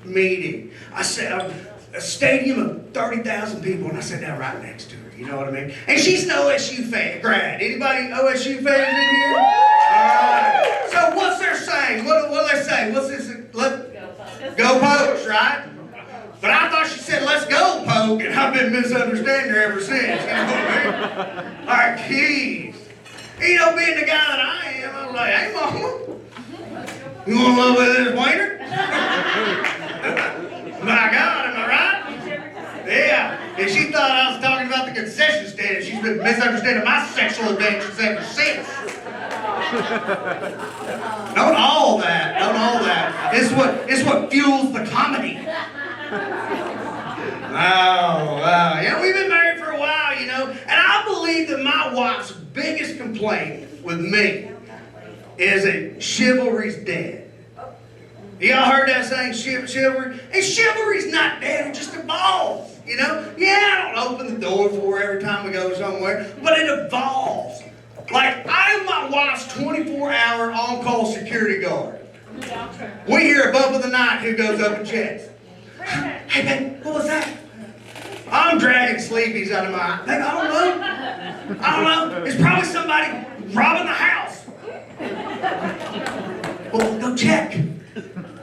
meeting. I said, a stadium of 30,000 people, and I sat down right next to her. You know what I mean? And she's an OSU fan, grad. Anybody OSU fans in here? All right. So what's their saying? What do they say? What's this? Go Pokes, right? But I thought she said, let's go, Poke, and I've been misunderstanding her ever since. You know what I mean? Our keys. Being the guy that I am, I'm like, hey, Mama, you want to love with this waiter? My God, am I right? Yeah. And she thought I was talking about the concession stand. She's been misunderstanding my sexual adventures ever since. Don't all that. Don't all that. It's what fuels the comedy. Wow. Yeah, we've been married for a while, and I believe that my wife's biggest complaint with me is that chivalry's dead. Y'all heard that saying, chivalry? And chivalry's not dead, it just evolves, Yeah, I don't open the door for her every time we go somewhere, but it evolves. Like, I am my wife's 24-hour on-call security guard. We hear a bump of the night, who goes up and checks? Hey, babe, what was that? I'm dragging sleepies out of my... Babe, I don't know. It's probably somebody robbing the house. Well, go check.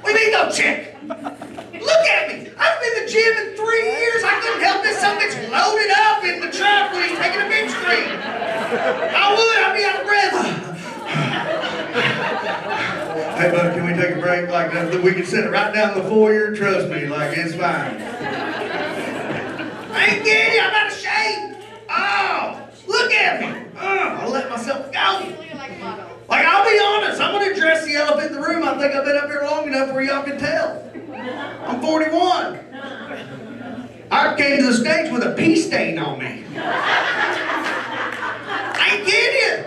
What do you mean go check? Look at me. I've been to the gym in 3 years. I couldn't help this. Something's loaded up in the truck when he's taking a big stream. I'd be out of breath. Hey, bud, can we take a break? Like, we can sit it right down the foyer. Trust me, it's fine. I ain't kidding you. I'm out of shape. Oh, look at me. I'll let myself go. Like, I'll be honest. I'm going to address the elephant in the room. I think I've been up here long enough where y'all can tell. I'm 41. I came to the stage with a pee stain on me. I ain't kidding you.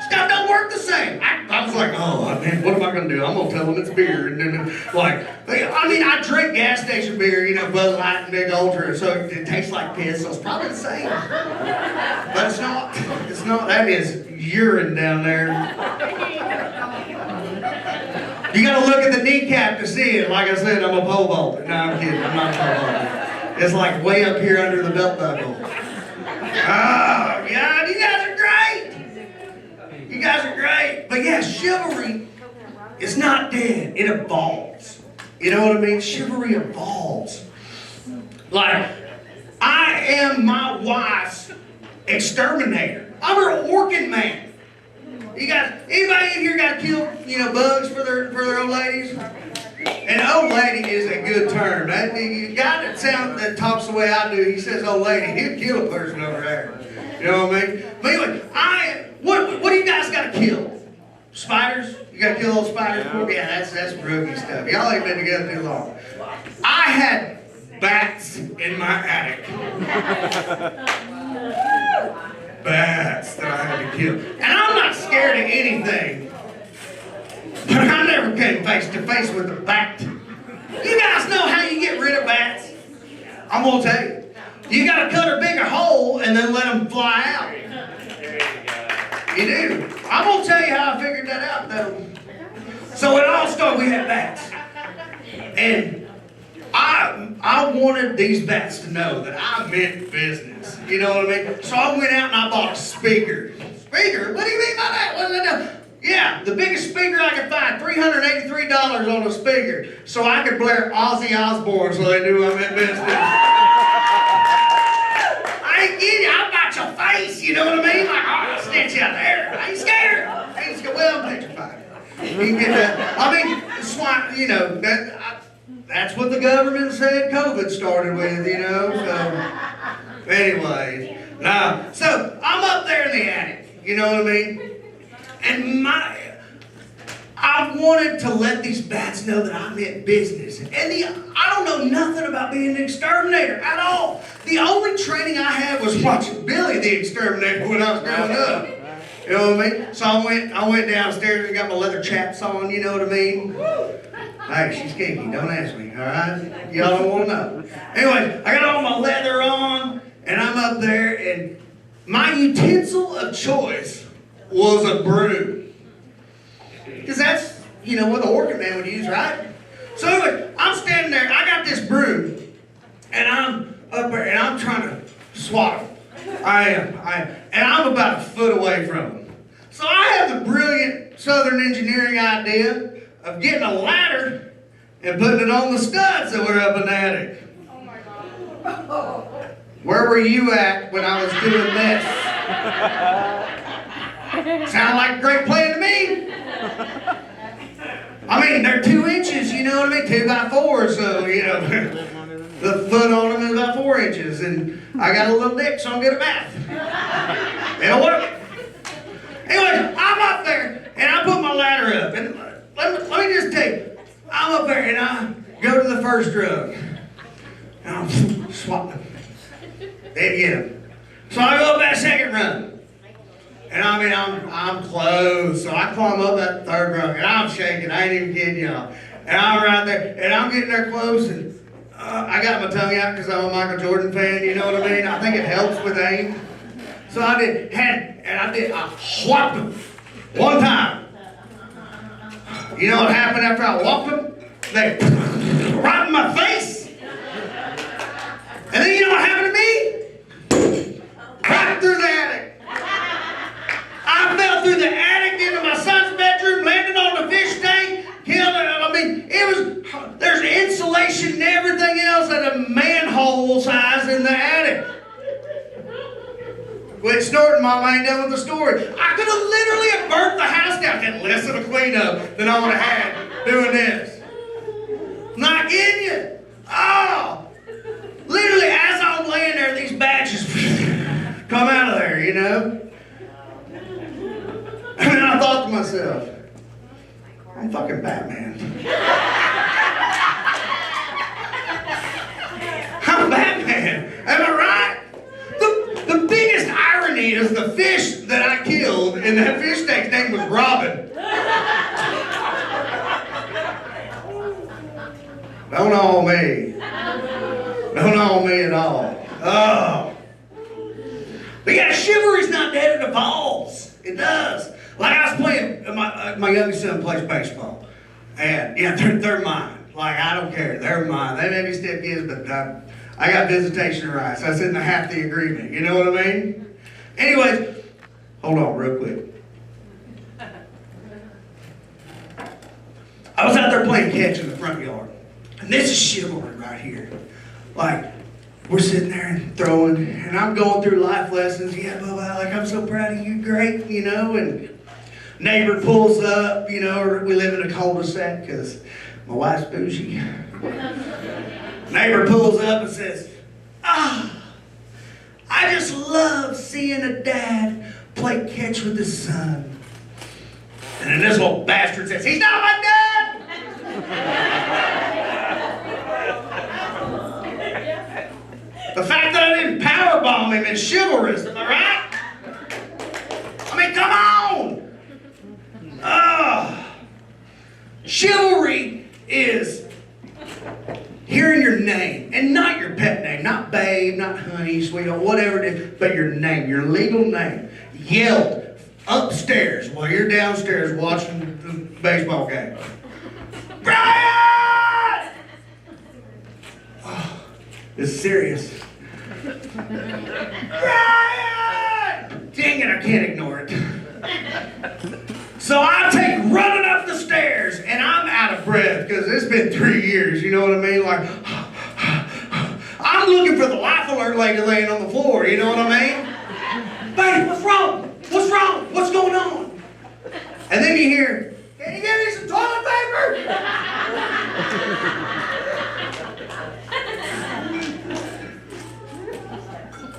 Stuff don't work the same. I was like, oh, man, what am I going to do? I'm going to tell them it's beer. And then, I drink gas station beer, Bud Light and Big Ultra, so it tastes like piss, so it's probably the same. But it's not. It's not. That is urine down there. You got to look at the kneecap to see it. Like I said, I'm a pole vaulter. No, I'm kidding. I'm not a pole vaulter. It's like way up here under the belt buckle. Oh, God, you guys are great. You guys are great. But yeah, chivalry is not dead. It evolves. You know what I mean? Chivalry evolves. Like, I am my wife's exterminator. I'm her orkin man. You guys, anybody in here got to kill, bugs for their old ladies? An old lady is a good term. The guy that talks the way I do, he says old lady, he'll kill a person over there. You know what I mean? But anyway, what do you guys got to kill? Spiders? You got to kill those spiders? Yeah, that's rookie stuff. Y'all ain't been together too long. I had bats in my attic. Bats that I had to kill. And I'm not scared of anything. But I never came face to face with a bat. You guys know how you get I'm gonna tell you. You gotta cut a bigger hole and then let them fly out. You do. I'm gonna tell you how I figured that out though. So it all started, we had bats. And I wanted these bats to know that I meant business. You know what I mean? So I went out and I bought a speaker. Speaker? What do you mean by that? What did I do? Yeah, the biggest speaker I could find, $383 on a speaker. So I could blare Ozzy Osbourne so they knew I meant business. I ain't kidding you, I'll bite your face, you know what I mean? Like, oh, I'll snatch you out there. I ain't scared. I ain't scared. Well, I'm petrified. You can get that. I mean, swine, you know, that's what the government said COVID started with, you know, so. Anyways, now, so I'm up there in the attic, you know what I mean? And I wanted to let these bats know that I meant business. And I don't know nothing about being an exterminator at all. The only training I had was watching Billy the Exterminator when I was growing up. You know what I mean? So I went downstairs and got my leather chaps on, you know what I mean? Hey, she's kinky, don't ask me, all right? Y'all don't want to know. Anyway, I got all my leather on, and I'm up there, and my utensil of choice was a broom. Because that's, you know, what the orchid man would use, right? So anyway, I'm standing there, I got this broom, and I'm up there, and I'm trying to swat him. I am. And I'm about a foot away from him. So I have the brilliant Southern engineering idea of getting a ladder and putting it on the studs that were up in the attic. Oh my God. Where were you at when I was doing this? Sound like a great plan to me. I mean, they're 2 inches, you know what I mean? 2 by 4, so, you know, the foot on them is about 4 inches, and I got a little dick, so I'm good at math. It'll work. Anyway, I'm up there, and I put my ladder up, and let me just tell you, I'm up there, and I go to the first rung, and I'm swatting them. They get them. So I go up that second rung. And I mean, I'm close, so I climb up that third rung, and I'm shaking, I ain't even kidding y'all. And I'm right there, and I'm getting there close, and I got my tongue out because I'm a Michael Jordan fan, you know what I mean? I think it helps with aim. So I whopped them one time. You know what happened after I whopped them? They right in my face. And then you know what happened to me? Right through the attic. I fell through the attic into my son's bedroom, landed on the fish tank, killed it. I mean, there's insulation and everything else at a manhole size in the attic. Quit snorting, Mom, I ain't done with the story. I could have literally have burnt the house down, get less of a cleanup than I would have had doing this. Not kidding you. Oh, literally as I'm laying there, these batches come out of there, you know? And I thought to myself, I'm fucking Batman. I'm Batman. Am I right? The biggest irony is the fish that I killed in that fish tank's name was Robin. Don't all me. Don't all me at all. Oh. But yeah, chivalry's not dead, it evolves. It does. Like I was playing, my youngest son plays baseball. And yeah, they're mine. Like I don't care, they're mine. They may be step kids, but I got visitation rights. That's in the half the agreement. You know what I mean? Anyways, hold on real quick. I was out there playing catch in the front yard. And this is chivalry right here. Like, we're sitting there and throwing, and I'm going through life lessons. Yeah, blah, blah, like, I'm so proud of you, great, you know, and neighbor pulls up, you know, we live in a cul-de-sac because my wife's bougie. Neighbor pulls up and says, I just love seeing a dad play catch with his son. And then this little bastard says, he's not my dad! The fact that I didn't powerbomb him is chivalrous, am I right? I mean, come on! Chivalry is hearing your name, and not your pet name, not babe, not honey, sweetheart, whatever it is, but your name, your legal name, yelled upstairs while you're downstairs watching the baseball game. Brian! Oh, it's serious. Brian! Dang it, I can't ignore it. So I take running up the stairs, and I'm out of breath because it's been 3 years, you know what I mean? Like, I'm looking for the life alert lady laying on the floor, you know what I mean? Baby, what's wrong? What's wrong? What's going on? And then you hear, can you get me some toilet paper?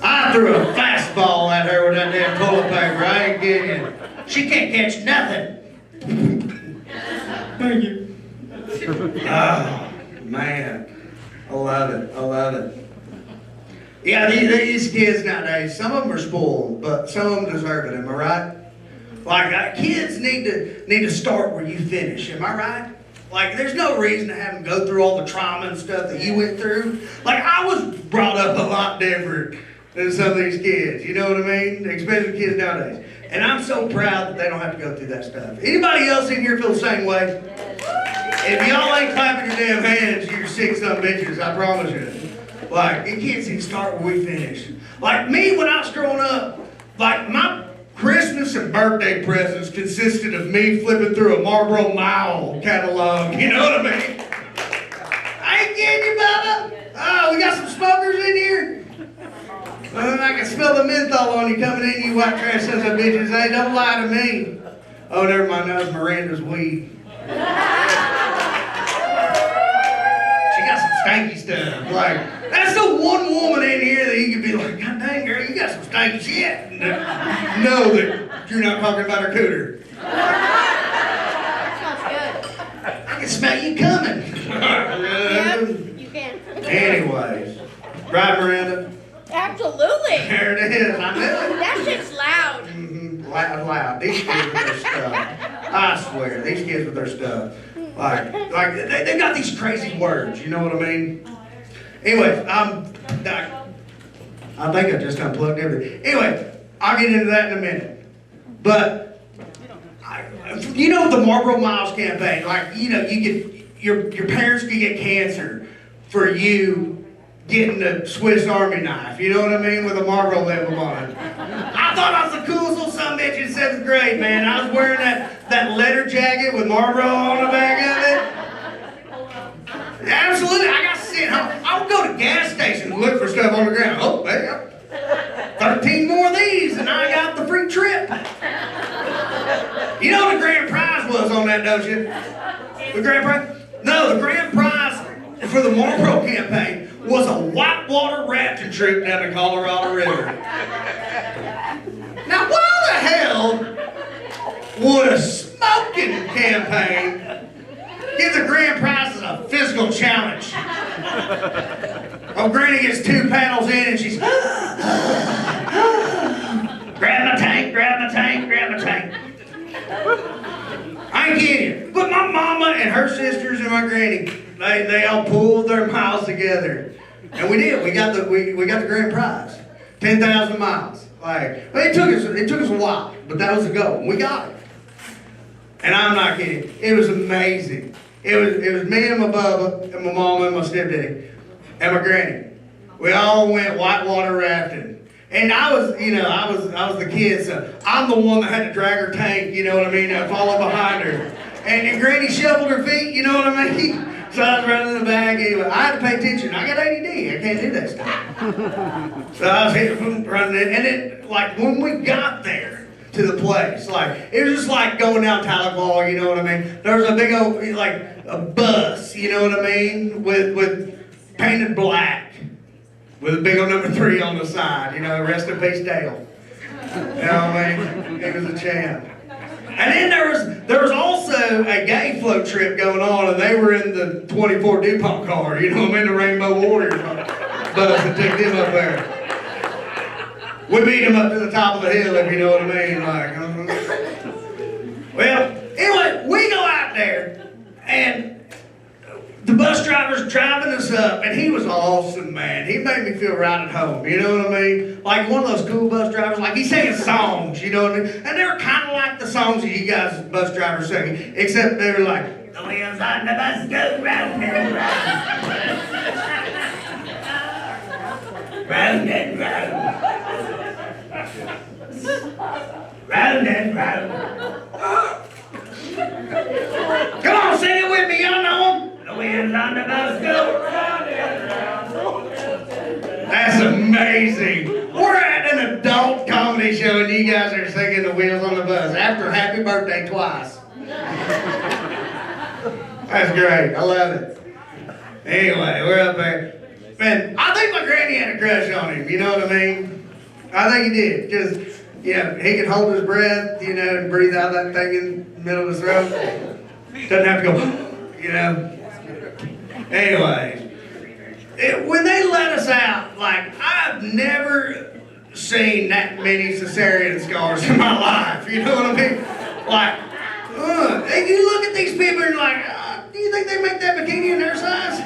I threw a fastball at her with that damn toilet paper. I ain't kidding you. She can't catch nothing. Thank you. Oh, man. I love it. I love it. Yeah, these kids nowadays, some of them are spoiled, but some of them deserve it. Am I right? Like, kids need to start where you finish. Am I right? Like, there's no reason to have them go through all the trauma and stuff that you went through. Like, I was brought up a lot different than some of these kids. You know what I mean? Especially kids nowadays. And I'm so proud that they don't have to go through that stuff. Anybody else in here feel the same way? If y'all ain't clapping your damn hands, you're sick son of bitches, I promise you. Like, it can't seem to start where we finish. Like me, when I was growing up, like my Christmas and birthday presents consisted of me flipping through a Marlboro Mile catalog. You know what I mean? I ain't kidding you, Bubba. Oh, we got some smokers in here. I can smell the menthol on you coming in, you white trash sons of bitches. Hey, don't lie to me. Oh, never mind. That was Miranda's weed. She got some stanky stuff. Like, that's the one woman in here that you could be like, God dang, girl, you got some stanky shit. Know that you're not talking about her cooter. I can smell you coming. Yep, you can. Anyways, right, Miranda? Absolutely. There it is. I knew it. That shit's loud. Loud. These kids with their stuff. I swear, these kids with their stuff. Like they got these crazy words. You know what I mean? Anyways, I think I just unplugged everything. Anyway, I'll get into that in a minute. But you know the Marlboro Miles campaign. Like, you know, you get your parents could get cancer for you getting the Swiss Army knife, you know what I mean, with a Marlboro label on it. I thought I was the coolest little son of a bitch in 7th grade, man. I was wearing that leather jacket with Marlboro on the back of it. Absolutely, I got sent home. I would go to gas stations and look for stuff on the ground. Oh, man, 13 more of these, and I got the free trip. You know what the grand prize was on that, don't you? The grand prize? No, the grand prize for the Marlboro campaign was a whitewater rafting trip down the Colorado River. Now, why the hell would a smoking campaign give the grand prize as a physical challenge? Oh, Granny gets 2 paddles in and she's grab my tank, grab my tank, grab my tank. I ain't kidding you. But my mama and her sisters and my granny, they all pulled their miles together. And we did. We got the grand prize. 10,000 miles. Like, it took us a while, but that was the goal. We got it. And I'm not kidding. It was amazing. It was me and my Bubba and my mama and my stepdaddy and my granny. We all went whitewater rafting. And I was the kid, so I'm the one that had to drag her tank, you know what I mean, and follow behind her. And Granny shuffled her feet, you know what I mean? So I was running in the back. Anyway, I had to pay attention. I got ADD. I can't do that stuff. So I was running it. And then, like, when we got there to the place, like, it was just like going down Tahlequah, you know what I mean? There was a big old, like, a bus, you know what I mean, with painted black, with a big old number 3 on the side, you know, rest in peace, Dale. You know what I mean? He was a champ. And then there was also a gay float trip going on, and they were in the 24 DuPont car, you know what I mean, the Rainbow Warriors bus that took them up there. We beat them up to the top of the hill, if you know what I mean. Like, Well, anyway, we go out there, and the bus driver's driving us up, and he was awesome, man. He made me feel right at home, you know what I mean? Like one of those cool bus drivers, like he's singing songs, you know what I mean? And they were kind of like the songs that you guys, bus drivers, singing, except they were like, the wheels on the bus go round and round. Round and round. Round and round. Come on, sing it with me, y'all know them. The wheels on the bus go round and round. That's amazing. We're at an adult comedy show and you guys are singing the wheels on the bus after Happy Birthday twice. That's great. I love it. Anyway, we're up there. Man, I think my granny had a crush on him, you know what I mean? I think he did, because, you know, he could hold his breath, you know, and breathe out that thing in the middle of his throat. Doesn't have to go, you know. Anyway, when they let us out, like, I've never seen that many cesarean scars in my life, you know what I mean? Like, and you look at these people and you're like, do you think they make that bikini in their size?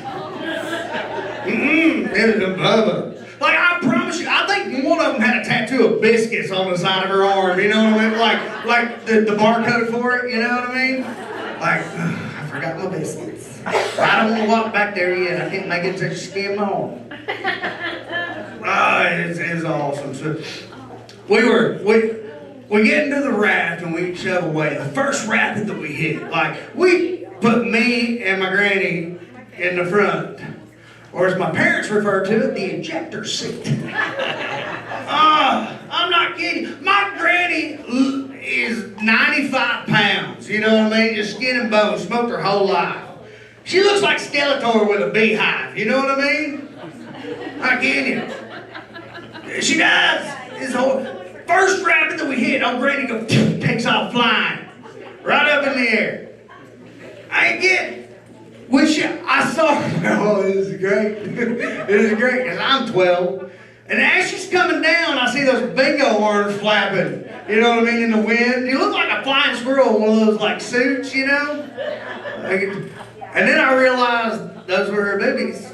It was a Bubba. Like, I promise you, I think one of them had a tattoo of biscuits on the side of her arm, you know what I mean? Like the barcode for it, you know what I mean? Like, I forgot my biscuits. I don't want to walk back there yet. I can't make it to skin my arm. It's awesome. So, we get into the raft and we shove away. The first raft that we hit, like, we put me and my granny in the front. Or as my parents refer to it, the ejector seat. I'm not kidding. My granny is 95 pounds, you know what I mean? Just skin and bones, smoked her whole life. She looks like Skeletor with a beehive, you know what I mean? Not kidding you. She does. This whole first rabbit that we hit, old granny goes, takes off flying. Right up in the air. I ain't kidding. Which I saw, oh, this is great. It is great, because I'm 12. And as she's coming down, I see those bingo horns flapping. You know what I mean, in the wind. You look like a flying squirrel in one of those, like, suits, you know? And then I realized those were her boobies.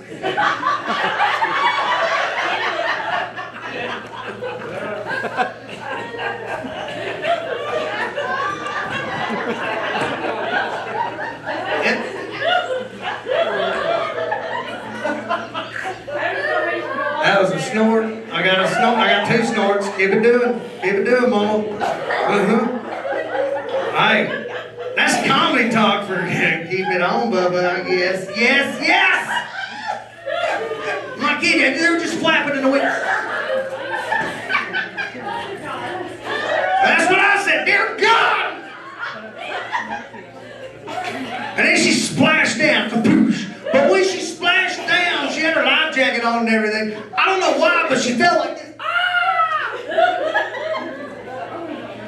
That was a snort. I got a snort. I got two snorts. Keep it doing. Keep it doing, Mama. Hey, that's comedy talk for keep it on, Bubba, I guess. Yes, yes! I'm not kidding. They were just flapping in the wind. That's what I said. Dear God! And then she splashed down. Kapoosh. But when she splashed down, she had her life jacket on and everything. I don't know why, but she felt like this. Ah!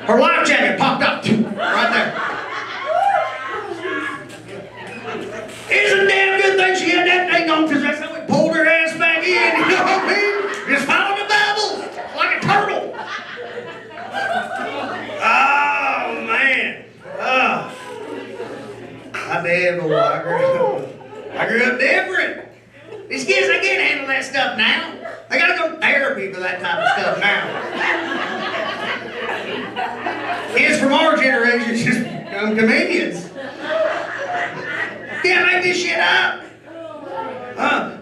Her life jacket popped up right there. It's a damn good thing she had that thing on, because that's how we pulled her ass back in. You know what I mean? Just follow the bubbles like a turtle. Oh, man. Oh. I did, boy. I grew up different. These kids, they can't handle that stuff now. They gotta go to therapy for that type of stuff now. Kids from our generation just become comedians. Can't make this shit up.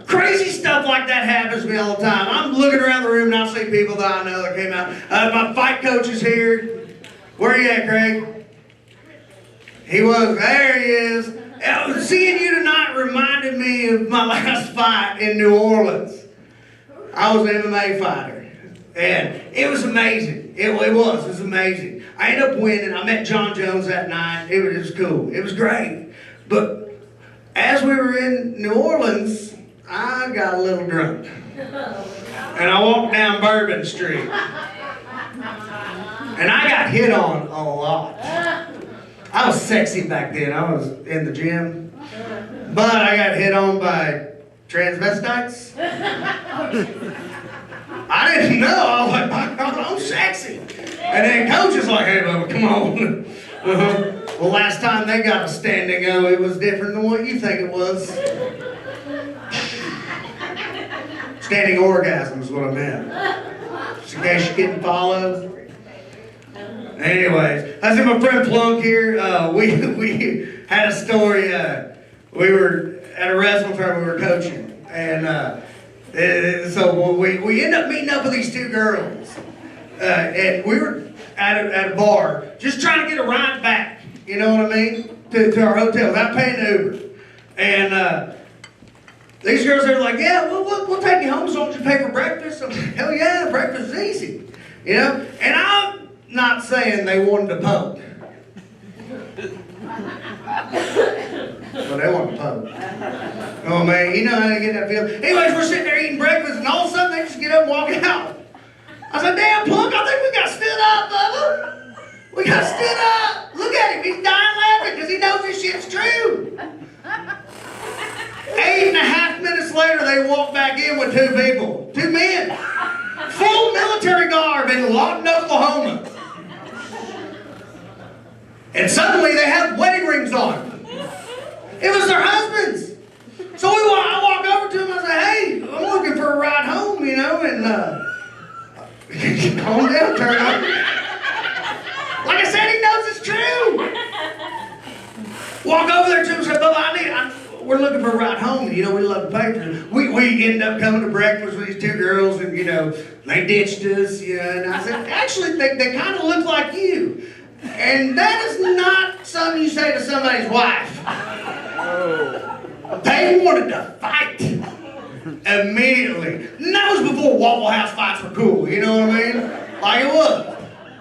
Crazy stuff like that happens to me all the time. I'm looking around the room and I see people that I know that came out. My fight coach is here. Where are you at, Craig? He was. There he is. Seeing you tonight reminded me of my last fight in New Orleans. I was an MMA fighter, and it was amazing. It was amazing. I ended up winning. I met John Jones that night. It was cool. It was great. But as we were in New Orleans, I got a little drunk. And I walked down Bourbon Street. And I got hit on a lot. I was sexy back then. I was in the gym. But I got hit on by transvestites. I didn't know. I was like, I'm sexy. And then coach is like, hey, Bubba, come on. Well, last time they got a standing O, it was different than what you think it was. Standing orgasm is what I meant. Just in case you didn't follow. Anyways, I see my friend Plunk here. We had a story. We were at a wrestling fair we were coaching, and so we ended up meeting up with these two girls, and we were at a bar just trying to get a ride back. You know what I mean? To our hotel without paying the Uber, and these girls are like, yeah, we'll take you home as long as you pay for breakfast. I'm like, hell yeah, breakfast is easy, you know. And I'm not saying they wanted to pump. Well, they want to pump. Oh man, you know how to get that feel. Anyways, we're sitting there eating breakfast, and all of a sudden they just get up and walk out. I said, damn, Plunk, I think we got stood up, Bubba. We got stood up. Look at him, he's dying laughing because he knows this shit's true. 8.5 minutes later, they walk back in with two people, two men, full military garb in Lawton, Oklahoma. And suddenly they have wedding rings on. It was their husbands. So I walk over to them and I say, hey, I'm looking for a ride home, you know, and calm down, turn up. Like I said, he knows it's true. Walk over there to him and say, Bubba, we're looking for a ride home, and you know, we love to pay for it. We end up coming to breakfast with these two girls, and you know, they ditched us, you know, and I said, actually, they kind of look like you. And that is not something you say to somebody's wife. They wanted to fight immediately. And that was before Waffle House fights were cool, you know what I mean? Like it was.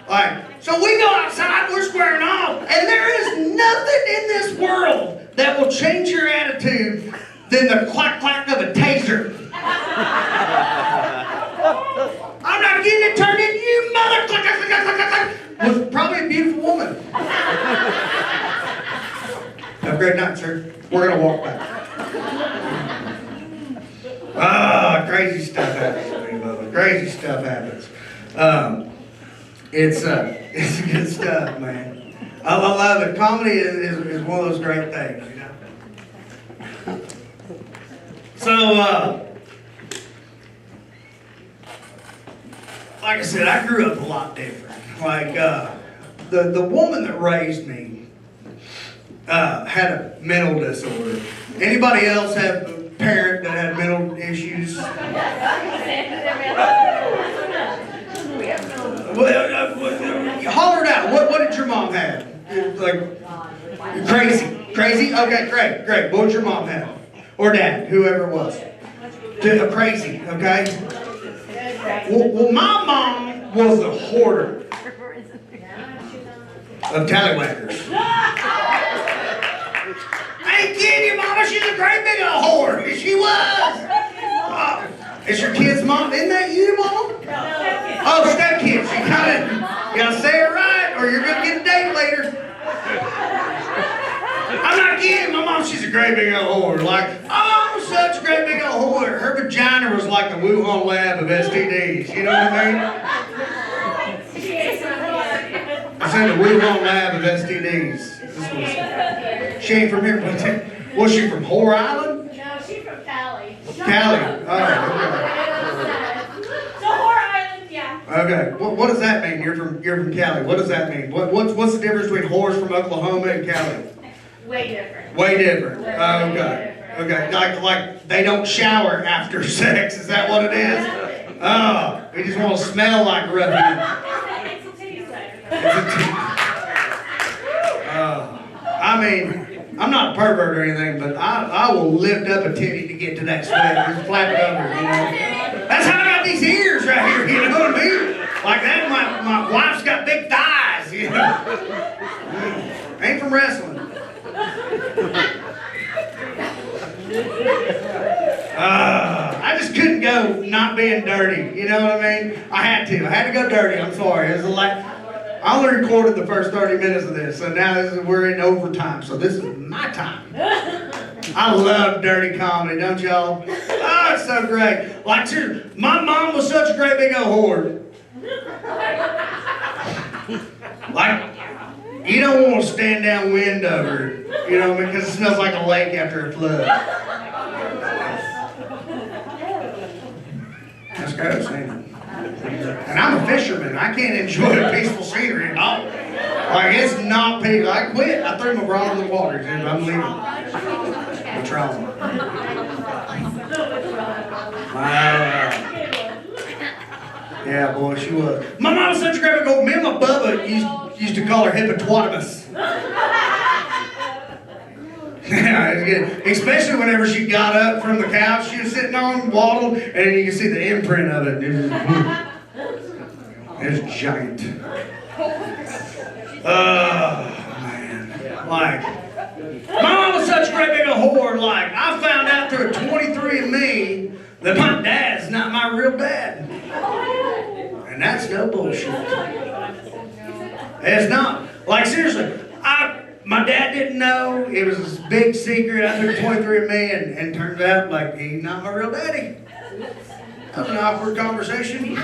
Like, so we go outside, we're squaring off, and there is nothing in this world that will change your attitude than the clack-clack of a taser. I'm not getting it turned in, you mother clack, clack, clack, clack, clack. Was probably a beautiful woman. Have a great night, sir. We're going to walk back. Crazy stuff happens to me, Bubba. Crazy stuff happens. It's good stuff, man. I love it. Comedy is one of those great things, you know. So, like I said, I grew up a lot different. Like, the woman that raised me had a mental disorder. Anybody else have a parent that had mental issues? Holler it out. What did your mom have? Like, crazy. Crazy? Okay, great. What did your mom have? Or dad, whoever it was. Crazy, okay? Well, my mom was a hoarder of tallywhackers. I ain't kidding you, Mama. She's a great big old whore. She was. Is your kid's mom? Isn't that you, Mama? Oh, stepkids. You gotta say it right, or you're gonna get a date later. I'm not kidding. My mom, she's a great big old whore. Like, oh, such a great big old whore. Her vagina was like the Wuhan lab of STDs. You know what I mean? I said the Wuhan lab of STDs. She ain't from here. Was she from Whore Island? No, she's from Cali. Cali. Oh, okay. So Whore Island, yeah. Okay. What does that mean? You're from Cali. What does that mean? What's the difference between whores from Oklahoma and Cali? Way different. Way different. Okay. Like they don't shower after sex. Is that what it is? Oh, they just want to smell like a ruffian. It's a titty sweater. I mean, I'm not a pervert or anything, but I will lift up a titty to get to that sweat. Just flap it over, you know. That's how I got these ears right here, you know what I mean? Like that, my wife's got big thighs, you know. Ain't from wrestling. I just couldn't go not being dirty, you know what I mean? I had to go dirty, I'm sorry. It was like, I only recorded the first 30 minutes of this, so now we're in overtime, so this is my time. I love dirty comedy, don't y'all? Oh, it's so great. Like, seriously, my mom was such a great big old whore. Like, you don't want to stand downwind over it, you know, because it smells like a lake after a flood. That's gross, ain't it? And I'm a fisherman. I can't enjoy the peaceful scenery at all. Like, it's not peaceful. I quit. I threw my rod in the water, dude. I'm leaving. The trauma. Wow. Yeah, boy, she was. My mom was such a great girl. Me and my Bubba used to call her hippopotamus. Yeah, it was good. Especially whenever she got up from the couch she was sitting on, waddled, and then you can see the imprint of it. It's giant. Oh, man. Like, my mom was such a great big whore. Like, I found out through a 23andMe that my dad's not my real dad. And that's no bullshit. It's not. Like, seriously, my dad didn't know. It was this big secret. I took 23andMe and turned out like he's not my real daddy. That was an awkward conversation.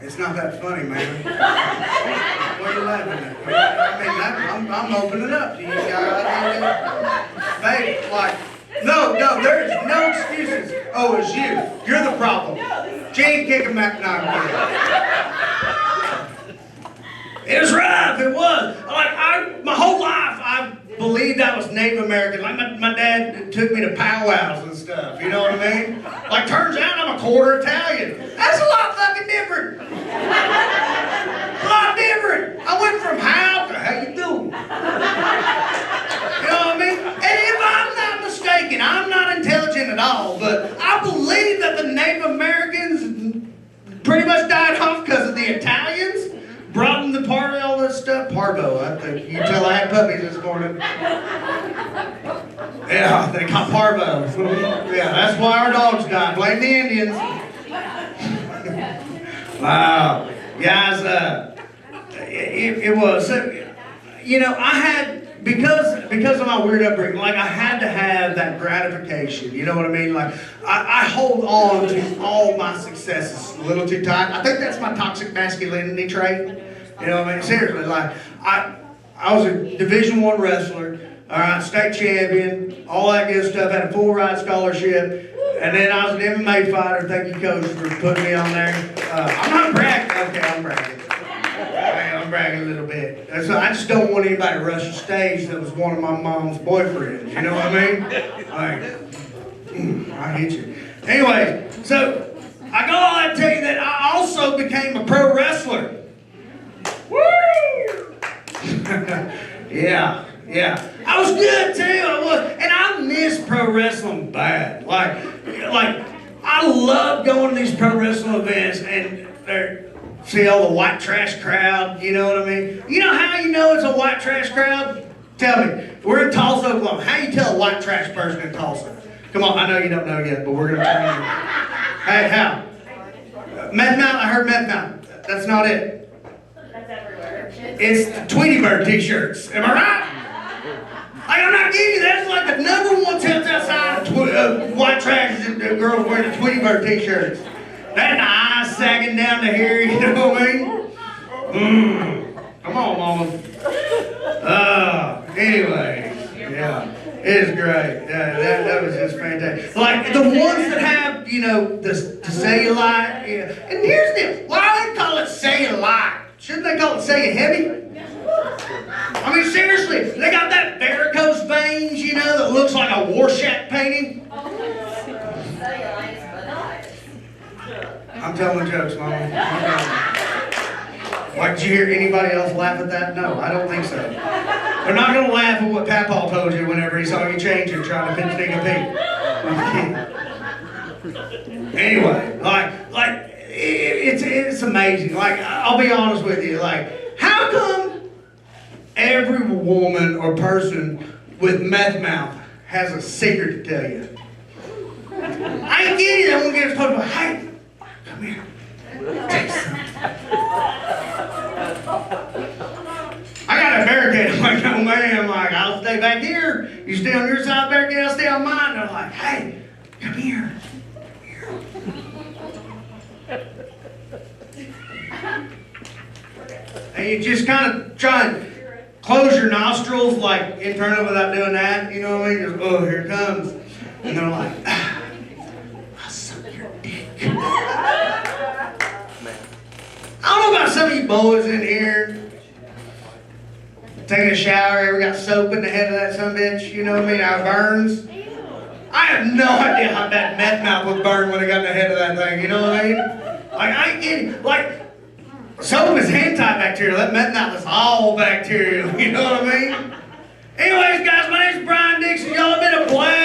It's not that funny, man. What are you laughing at? I mean, I'm opening up to you guys. Babe, like, no, there's no excuses. Oh, it's you. You're the problem. She ain't kicking back now. It was rough, it was. Like, my whole life, I believed I was Native American. Like, my dad took me to powwows and stuff, you know what I mean? Like, turns out I'm a quarter Italian. That's a lot fucking different. A lot different. I went from how to how you doing. You know what I mean? And if I'm not mistaken, I'm not intelligent at all, but I believe that the Native Americans pretty much died off because of the Italians. Brought them the party, all this stuff. Parvo, I think. You can tell I had puppies this morning. Yeah, they got parvo. Yeah, that's why our dogs died. Blame the Indians. Wow. Guys, it was, you know, I had, because of my weird upbringing, like I had to have that gratification, you know what I mean? Like, I hold on to all my successes a little too tight. I think that's my toxic masculinity trait. You know what I mean? Seriously, like, I was a Division I wrestler, all right, state champion, all that good stuff, had a full ride scholarship, and then I was an MMA fighter. Thank you, coach, for putting me on there. I'm not bragging. Okay, I'm bragging. I'm bragging a little bit. So I just don't want anybody to rush the stage that was one of my mom's boyfriends. You know what I mean? Like, I hate you. Anyway, so I got all that to tell you that I also became a pro wrestler. Woo! Yeah. I was good too, I was. And I miss pro wrestling bad. Like I love going to these pro wrestling events and see all the white trash crowd, you know what I mean? You know how you know it's a white trash crowd? Tell me. We're in Tulsa, Oklahoma. How you tell a white trash person in Tulsa? Come on, I know you don't know yet, but we're going to train you. Hey, how? Meth Mountain, I heard Meth Mountain. That's not it. That's everywhere. It's the Tweety Bird t-shirts. Am I right? Like, I'm not kidding you. That's like the number one test outside of white trash is the girls wearing the Tweety Bird t-shirts. That eyes sagging down to here, you know what I mean? Come on, mama. Anyway, yeah. It is great. Yeah, that was just fantastic. Like the ones that have, you know, the cellulite. Yeah. And here's the deal. Why do they call it cellulite? Shouldn't they call it heavy? I mean, seriously, they got that varicose veins, you know, that looks like a Warshak painting. I'm telling jokes, Mama. Like, did you hear anybody else laugh at that? No, I don't think so. They're not going to laugh at what Papaw told you whenever he saw you change and trying to sneak a peek. Anyway, like it's amazing. Like, I'll be honest with you. Like, how come every woman or person with meth mouth has a secret to tell you? I ain't kidding. I won't get us talking about, hey, come here. Take something. I got a barricade. I'm like, oh man, I'm like, I'll stay back here. You stay on your side of the barricade, I'll stay on mine. They're like, hey, come here. And you just kind of try and close your nostrils like internally without doing that. You know what I mean? Just, oh, here it comes. And they're like, I'll suck your dick. I don't know about some of you boys in here taking a shower, ever got soap in the head of that son of a bitch, you know what I mean, how it burns? I have no idea how that meth mouth would burn when it got in the head of that thing, you know what I mean? Like, I ain't kidding. Like, soap is antibacterial, that meth mouth is all bacterial, you know what I mean? Anyways, guys, my name's Brian Dixon. Y'all have been a blast.